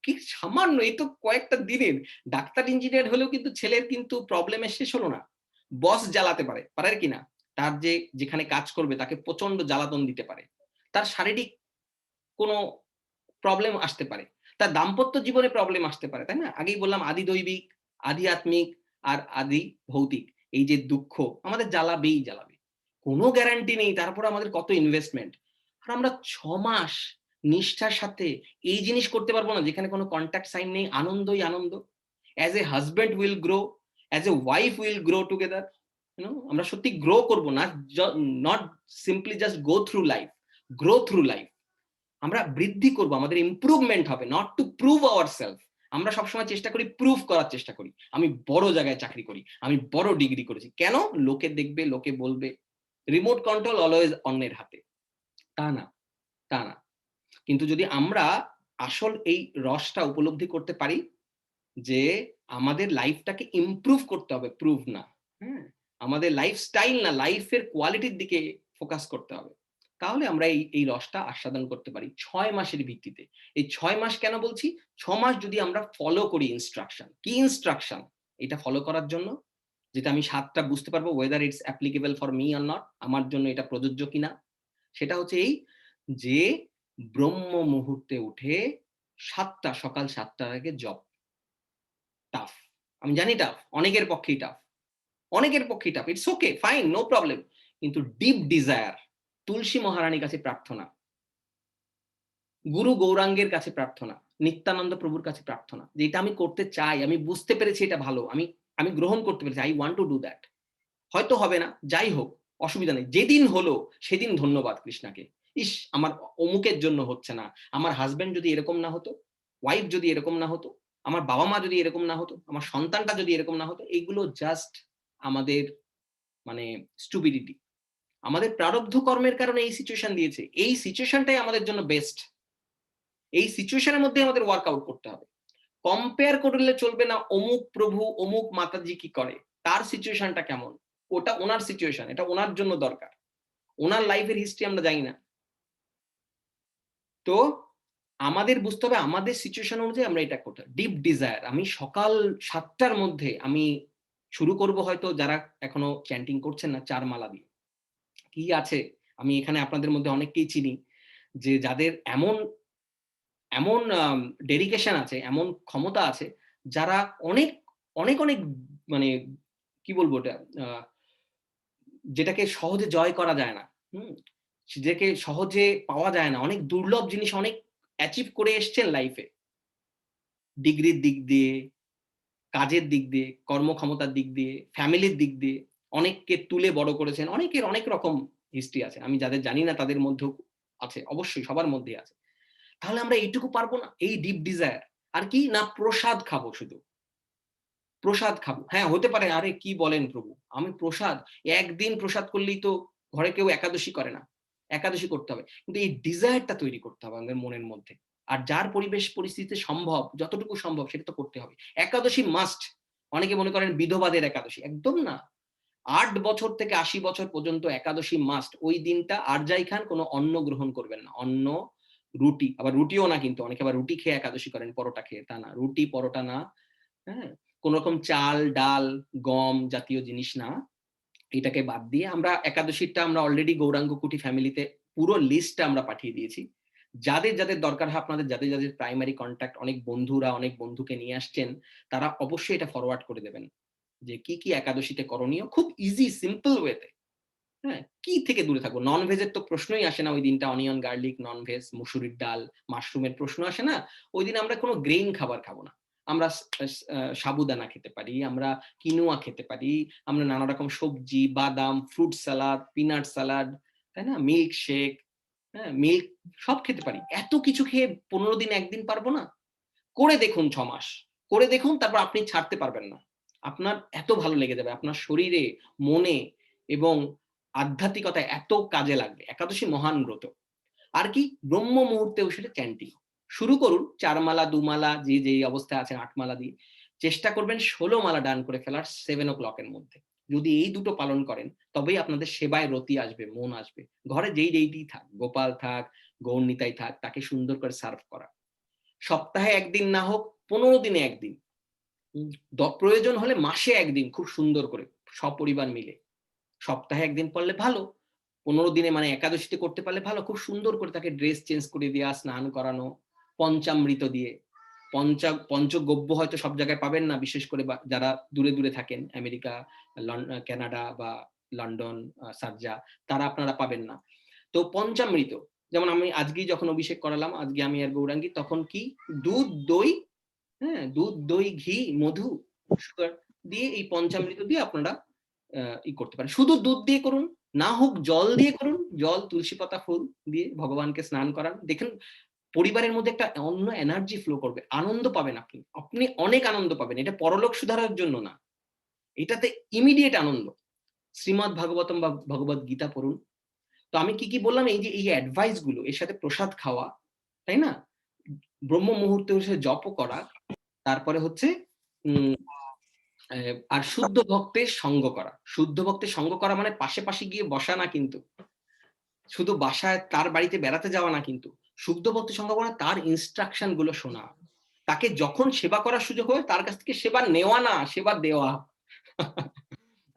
কি সামান্য, এই তো কয়েকটা দিনের। ডাক্তার ইঞ্জিনিয়ার হলেও কিন্তু ছেলের কিন্তু প্রবলেমের শেষ হলো না। বস জ্বালাতে পারে, পারে কিনা, তার যে যেখানে কাজ করবে তাকে প্রচন্ড জ্বালাতন দিতে পারে, তার শারীরিক কোনো প্রবলেম আসতে পারে, তার দাম্পত্য জীবনে প্রবলেম আসতে পারে, তাই না? আগেই বললাম আদি দৈবিক, আদি আত্মিক আর আদি ভৌতিক, এই যে দুঃখ আমাদের জ্বালাবেই জ্বালাবে, কোনো গ্যারান্টি নেই তারপর আমাদের কত ইনভেস্টমেন্ট। আর আমরা 6 মাস নিষ্ঠার সাথে এই জিনিস করতে পারবো না যেখানে কোনো কন্ট্যাক্ট সাইন নেই, আনন্দই আনন্দ। As a husband will grow, as a wife will grow together. আমরা সত্যি গ্রো করবো না, not simply just go through life, grow through life. আমরা বৃদ্ধি করব, আমাদের ইমপ্রুভমেন্ট হবে, নট টু প্রুভ আওয়ারসেলফ। আমরা সবসময় চেষ্টা করি প্রুভ করার চেষ্টা করি, আমি বড় জায়গায় চাকরি করি, আমি বড় ডিগ্রি করেছি, কেন? লোকে দেখবে, লোকে বলবে। রিমোট কন্ট্রোল অলওয়েজ অন্যের হাতে, তা না, তা না। কিন্তু যদি আমরা আসল এই রসটা উপলব্ধি করতে পারি যে আমাদের লাইফটাকে ইমপ্রুভ করতে হবে, প্রুভ না, হ্যাঁ, আমাদের লাইফস্টাইল না, লাইফের কোয়ালিটির দিকে ফোকাস করতে হবে, তাহলে আমরা এই রসটা আস্বাদন করতে পারি 6 মাসের ভিত্তিতে। এই 6 মাস কেন বলছি? 6 মাস যদি আমরা ফলো করি ইনস্ট্রাকশন। কি ইনস্ট্রাকশন? এটা ফলো করার জন্য যেটা আমি 7টা বুঝতে পারবো whether it's applicable for me or not, আমার জন্য এটা প্রযোজ্য কিনা। সেটা হচ্ছে এই যে ব্রহ্ম মুহূর্তে উঠে সকাল 7টার আগে জপ। টাফ, আমি জানি টাফ, অনেকের পক্ষেই টাফ, অনেকের পক্ষেই tough. It's okay, fine, no problem. কিন্তু ডিপ ডিজায়ার, তুলসী মহারানীর কাছে প্রার্থনা, গুরু গৌরাঙ্গের কাছে প্রার্থনা, নিত্যানন্দ প্রভুর কাছে প্রার্থনা, যে এটা আমি করতে চাই, আমি বুঝতে পেরেছি এটা ভালো, আমি গ্রহণ করতে পেরেছি, I want to do that. হয়তো হবে না, যাই হোক, অসুবিধা নেই, যেদিন হলো সেদিন ধন্যবাদ কৃষ্ণাকে। ইস, আমার অমুকের জন্য হচ্ছে না, আমার হাজবেন্ড যদি এরকম না হতো, ওয়াইফ যদি এরকম না হতো, আমার বাবা মা যদি এরকম না হতো, আমার সন্তানটা যদি এরকম না হতো। এইগুলো জাস্ট আমাদের মানে স্টুপিডিটি, আমাদের প্রারব্ধ কর্মের কারণে এই সিচুয়েশন দিয়েছে, এই সিচুয়েশনটাই আমাদের জন্য বেস্ট। এই সিচুয়েশনের মধ্যে আমাদের ওয়ার্কআউট করতে হবে। কম্পেয়ার করলে চলবে না, অমুক প্রভু অমুক মাতাজি কি করে, তার সিচুয়েশনটা কেমন, ওটা ওনার সিচুয়েশন, এটা ওনার জন্য দরকার, ওনার লাইফের হিস্ট্রি আমরা জানি না। তো আমাদের বুঝতে হবে আমাদের সিচুয়েশন অনুযায়ী আমরা এটা করতে। ডিপ ডিজায়ার, আমি সকাল 7টার মধ্যে আমি শুরু করব, হয়তো যারা এখনো চ্যান্টিং করছেন না, 4 মালা দিয়ে। কি আছে, আমি এখানে আপনাদের মধ্যে অনেককেই চিনি যে যাদের এমন এমন ডেডিকেশন আছে, এমন ক্ষমতা আছে, যারা অনেক অনেক অনেক মানে কি বলবো ওটা, যেটাকে সহজে জয় করা যায় না, যেটাকে সহজে পাওয়া যায় না, অনেক দুর্লভ জিনিস অনেক অ্যাচিভ করে এসছেন লাইফে, ডিগ্রির দিক দিয়ে, কাজের দিক দিয়ে, কর্মক্ষমতার দিক দিয়ে, ফ্যামিলির দিক দিয়ে অনেককে তুলে বড় করেছেন, অনেকের অনেক রকম হিস্ট্রি আছে, আমি যাদের জানি না তাদের মধ্যেও আছে, অবশ্যই সবার মধ্যে আছে। তাহলে আমরা এইটুকু পারবো না, এই ডিপ ডিজায়ার। আর কি না, প্রসাদ খাবো, শুধু প্রসাদ খাবো। হ্যাঁ, হতে পারে, আরে কি বলেন প্রভু, আমি প্রসাদ, একদিন প্রসাদ করলেই তো, ঘরে কেউ একাদশী করে না, একাদশী করতে হবে, কিন্তু এই ডিজায়ারটা তৈরি করতে হবে আমাদের মনের মধ্যে। আর যার পরিবেশ পরিস্থিতিতে সম্ভব, যতটুকু সম্ভব সেটা তো করতে হবে। একাদশী মাস্ট। অনেকে মনে করেন বিধবাদের একাদশী, একদম না। 8 বছর থেকে 80 বছর পর্যন্ত একাদশী মাস্ট। ওই দিনটা আর যাই খান, কোনো অন্ন গ্রহণ করবেন না, অন্ন, রুটি, আবার রুটিও না, কিন্তু অনেকে আবার রুটি খেয়ে একাদশী করেন, পরোটা খেয়ে, তা না, রুটি পরোটা না, হ্যাঁ, কোন রকম চাল ডাল গম জাতীয় জিনিস না। এটাকে বাদ দিয়ে আমরা একাদশীটা আমরা অলরেডি গৌরাঙ্গ কুটি ফ্যামিলিতে পুরো লিস্টটা আমরা পাঠিয়ে দিয়েছি। যাদের যাদের দরকার হয়, আপনাদের যাদের যাদের প্রাইমারি কন্ট্যাক্ট, অনেক বন্ধুরা অনেক বন্ধুকে নিয়ে আসছেন, তারা অবশ্যই এটা ফরওয়ার্ড করে দেবেন যে কি কি একাদশীতে করণীয়, খুব ইজি সিম্পল ওয়েতে। হ্যাঁ, কি থেকে দূরে থাকবো? নন ভেজের তো প্রশ্নই আসে না ওই দিনটা। অনিয়ন, গার্লিক, নন ভেজ, মুসুরির ডাল, মাশরুমের প্রশ্ন আসে না। ওই দিন আমরা কোনো গ্রেইন খাবার খাবো না। আমরা সাবুদানা খেতে পারি, আমরা কিনোয়া খেতে পারি, আমরা নানা রকম সবজি, বাদাম, ফ্রুট সালাদ, পিনাট সালাড, তাই না? মিল্ক শেক, হ্যাঁ? মিল্ক সব খেতে পারি। এত কিছু খেয়ে ১৫ দিন ১ দিন পারবো না? করে দেখুন ৬ মাস। করে দেখুন, তারপর আপনি ছাড়তে পারবেন না। আপনার এত ভালো লেগে যাবে। আপনার শরীরে, মনে এবং আধ্যাত্মিকতায় এত কাজে লাগবে। একাদশী মহান ব্রত। আর কি? ব্রহ্ম মুহূর্তে বসে চ্যান্টিং। শুরু করুন ৪ মালা, ২ মালা, যে যেই অবস্থায় আছেন ৮ মালা দিয়ে। চেষ্টা করবেন ১৬ মালা ডান করে ফেলার 7:00 এর মধ্যে। যদি এই দুটো পালন করেন, তবেই আপনাদের সেবায় রতি আসবে, মন আসবে। ঘরে যেই ডেইটি থাক, গোপাল থাক, গৌরনিতাই থাক, তাকে সুন্দর করে সার্ভ করা। সপ্তাহে ১ দিন না হোক, ১৫ দিনে ১ দিন। প্রয়োজন হলে মাসে ১ দিন খুব সুন্দর করে সপরিবার মিলে। সপ্তাহে ১ দিন করলে ভালো। ১৫ দিনে মানে একাদশীতে করতে পারলে ভালো। খুব সুন্দর করে তাকে ড্রেস চেঞ্জ করে দেয়া, স্নান করানো, পঞ্চামৃত দিয়ে। পঞ্চগব্য হয়তো সব জায়গায় পাবেন না, বিশেষ করে যারা দূরে, দূরে থাকেন, আমেরিকা, কানাডা বা লন্ডন, সার্জা, তারা আপনারা পাবেন না। তো পঞ্চামৃত, যেমন আমি আজকেই যখন অভিষেক করালাম, আজকে আমি আর গৌরাঙ্গী, তখন কি দুধ, দই, হ্যাঁ? দুধ, দই, ঘি, মধু, সুগার দিয়ে এই পঞ্চামৃত দিয়ে আপনারা করতে পারেন। শুধু দুধ দিয়ে করুন, না হোক জল দিয়ে করুন। জল, তুলসী পাতা, ফুল দিয়ে ভগবানকে স্নান করান। দেখেন পরিবারের মধ্যে একটা অন্য এনার্জি ফ্লো করবে। আনন্দ পাবেন আপনি। আপনি অনেক আনন্দ পাবেন। এটা পরলোক সুধারার জন্য না। এটাতে ইমিডিয়েট আনন্দ। শ্রীমদ্ ভাগবতম বা ভগবত গীতা পড়ুন। তো আমি কি বললাম, এই যে এই অ্যাডভাইস গুলো, এর সাথে প্রসাদ খাওয়া, তাই না? ব্রহ্ম মুহূর্তে বসে জপও করা, তারপরে হচ্ছে আর শুদ্ধ ভক্তের সঙ্গ করা। শুদ্ধ ভক্তের সঙ্গ করা মানে পাশে পাশে গিয়ে বসা না কিন্তু। শুধু বাসায় তার বাড়িতে বেড়াতে যাওয়া না কিন্তু। শুদ্ধ ভক্তের সঙ্গ করা, তার ইনস্ট্রাকশন গুলো শোনা। তাকে যখন সেবা করার সুযোগ হয়, তার কাছ থেকে সেবা নেওয়া না, সেবা দেওয়া।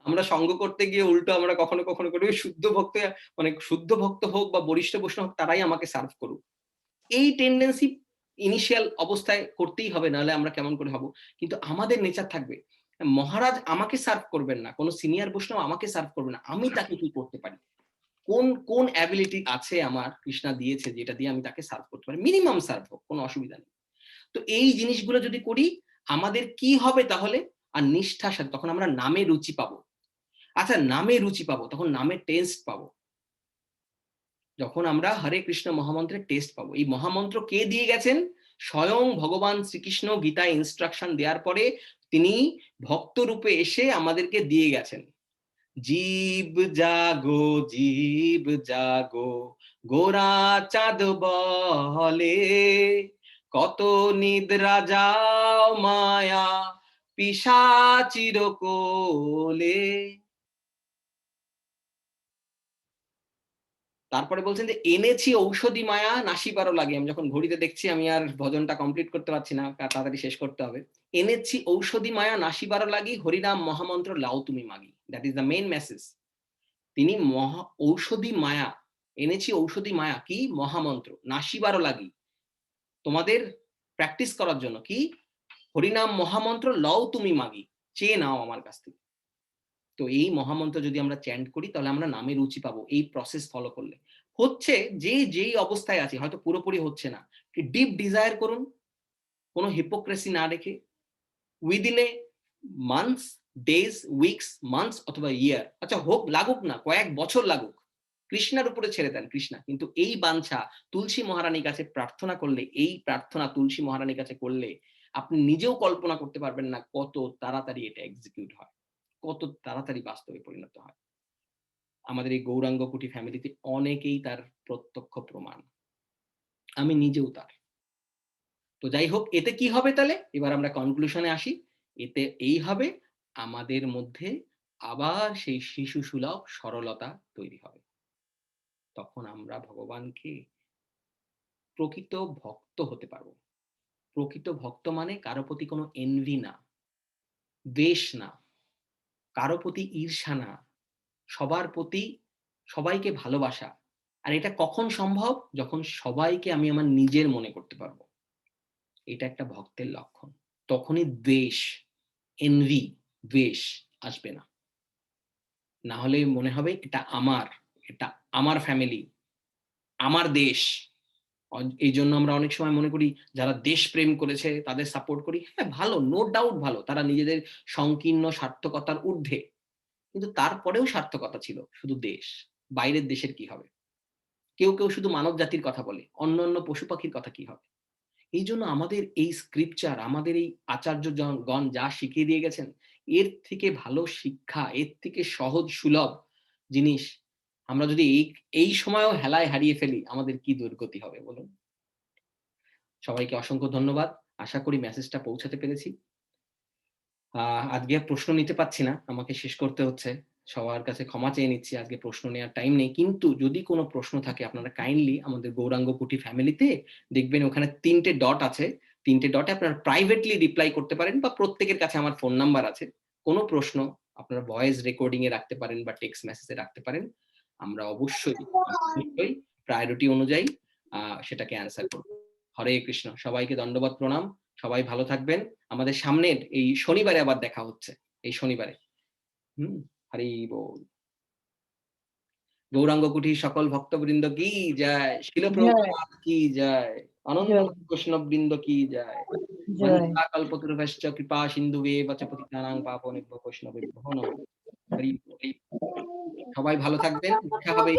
আমরা সঙ্গ করতে গিয়ে উল্টো আমরা কখনো কখনো করি শুদ্ধ ভক্ত, মানে শুদ্ধ ভক্ত হোক বা বরিষ্ঠ বৈষ্ণব হোক, তারাই আমাকে সার্ভ করুক। এই টেন্ডেন্সি ইনিশিয়াল অবস্থায় করতেই হবে, নাহলে আমরা কেমন করে হব। কিন্তু আমাদের নেচার থাকবে, মহারাজ আমাকে সার্ভ করবেন না, কোনো সিনিয়র বৈষ্ণব আমাকে সার্ভ করবে না, আমি তাকে কি করতে পারি, কোন কোন অ্যাবিলিটি আছে আমার, কৃষ্ণা দিয়েছে, যেটা দিয়ে আমি তাকে সার্ভ করতে পারি। মিনিমাম সার্ভ হোক, কোনো অসুবিধা নেই। তো এই জিনিসগুলো যদি করি, আমাদের কি হবে তাহলে? আর নিষ্ঠার সাথে তখন আমরা নামে রুচি পাবো। আচ্ছা, নামে রুচি পাবো, তখন নামের টেস্ট পাবো। যখন আমরা হরে কৃষ্ণ মহামন্ত্রের টেস্ট পাবো। এই মহামন্ত্র কে দিয়ে গেছেন? স্বয়ং ভগবান শ্রীকৃষ্ণ গীতায় ইনস্ট্রাকশন দেওয়ার পরে তিনি ভক্ত রূপে এসে আমাদেরকে দিয়ে গেছেন। জীব জাগো, জীব জাগো, গোরা চাঁদ বলে, কত নিদ্রা যাও মায়া পিশাচির কোলে। তারপরে বলছেন যে এনেছি ঔষধি মায়া নাসিবারও লাগে। আমি যখন ঘড়িতে দেখছি আমি আর ভজনটা কমপ্লিট করতে পারছি না, তাড়াতাড়ি শেষ করতে হবে। এনেছি ঔষধি মায়া নাসিবারও লাগি, হরিনাম মহামন্ত্র লাও তুমি মাগি। That is the main message. তিনি ঔষধি মায়া এনেছি, ঔষধি মায়া কি? মহামন্ত্র নাসিবারও লাগি, তোমাদের প্র্যাকটিস করার জন্য। কি? হরিনাম মহামন্ত্র লও তুমি মাগি, চেয়ে নাও আমার কাছ থেকে। তো এই মহামন্ত্র যদি আমরা চ্যান্ট করি, তাহলে আমরা নামে রুচি পাবো এই প্রসেস ফলো করলে। হচ্ছে যে যেই অবস্থায় আছে, হয়তো পুরোপুরি হচ্ছে না, ডিপ ডিজায়ার করুন, কোনো হিপোক্রেসি না রেখে, within a months, days, weeks, months অথবা ইয়ার, আচ্ছা হোক, লাগুক না, কয়েক বছর লাগুক, কৃষ্ণার উপরে ছেড়ে দেন, কৃষ্ণা। কিন্তু এই বাঞ্ছা তুলসী মহারানীর কাছে প্রার্থনা করলে, এই প্রার্থনা তুলসী মহারানীর কাছে করলে, আপনি নিজেও কল্পনা করতে পারবেন না কত তাড়াতাড়ি এটা এক্সিকিউট হয়, কত তাড়াতাড়ি বাস্তবে পরিণত হয়। আমাদের এই গৌরাঙ্গ কুটি ফ্যামিলিতে অনেকেই তার প্রত্যক্ষ প্রমাণ, আমি নিজেও তার। তো যাই হোক, এতে কি হবে তাহলে? এবার আমরা কনক্লুশনে আসি। এতে এই হবে, আমাদের মধ্যে আবার সেই শিশু সুলভ সরলতা তৈরি হবে। তখন আমরা ভগবানকে প্রকৃত ভক্ত হতে পারবো। প্রকৃত ভক্ত মানে কারো প্রতি কোনো এনভি না, দ্বেষ না, কারো প্রতি ঈর্ষা না, সবার প্রতি সবাইকে ভালোবাসা। আর এটা কখন সম্ভব? যখন সবাইকে আমি আমার নিজের মনে করতে পারবো। এটা একটা ভক্তের লক্ষণ। তখনই দ্বেষ, এনভি, দ্বেষ আসবে না। না হলে মনে হবে এটা আমার ফ্যামিলি, আমার দেশ। এই জন্য আমরা অনেক সময় মনে করি যারা দেশ প্রেম করেছে তাদের সাপোর্ট করি। হ্যাঁ, ভালো, নো ডাউট ভালো, তারা নিজেদের সংকীর্ণ সার্থকতার ঊর্ধ্বে, কিন্তু তারপরেও সার্থকতা ছিল শুধু দেশ। বাইরের দেশের কি হবে? কেউ শুধু মানব জাতির কথা বলে, অন্য পশু পাখির কথা কি হবে? এই জন্য আমাদের এই স্ক্রিপচার, আমাদের এই গণ যা শিখিয়ে দিয়ে গেছেন, এর থেকে ভালো শিক্ষা, এর থেকে সহজ সুলভ জিনিস আমরা যদি এই সময়েও হেলায় হারিয়ে ফেলি, আমাদের কি দুর্গতি হবে বলুন? সবাইকে অসংখ্য ধন্যবাদ। আশা করি মেসেজটা পৌঁছাতে পেরেছি। আজকে আর প্রশ্ন নিতে পারছি না, আমাকে শেষ করতে হচ্ছে। সবার কাছে ক্ষমা চেয়ে নিচ্ছি, আজকে প্রশ্ন নেওয়ার টাইম নেই। কিন্তু যদি কোনো প্রশ্ন থাকে আপনারা কাইন্ডলি আমাদের গৌরাঙ্গ কুটি ফ্যামিলিতে দেখবেন ওখানে ৩টে ডট আছে। ৩টে ডটে আপনারা প্রাইভেটলি রিপ্লাই করতে পারেন বা প্রত্যেকের কাছে আমার ফোন নাম্বার আছে। কোনো প্রশ্ন আপনারা ভয়েস রেকর্ডিং এ রাখতে পারেন বা টেক্সট মেসেজে রাখতে পারেন। আমরা অবশ্যই প্রায়োরিটি অনুযায়ী সেটাকে অ্যান্সার করব। হরে কৃষ্ণ। সবাইকে দণ্ডবত প্রণাম। সবাই ভালো থাকবেন। আমাদের সামনের এই শনিবারে আবার দেখা হচ্ছে। এই শনিবারে। হরি বল। গৌরাঙ্গ কুঠির সকল ভক্তবৃন্দ কি জয়, শিল প্রভুপাদ কি জয়, অনন্ত বৈষ্ণববৃন্দ কি জয়। বন্দা কল্পতরুভ্যশ্চ কৃপা সিন্ধুবেব চ পতিতানাং পাবনেভ্যো বৈষ্ণবেভ্যো নমঃ। হরি বল। সবাই ভালো থাকবেন। দেখা হবে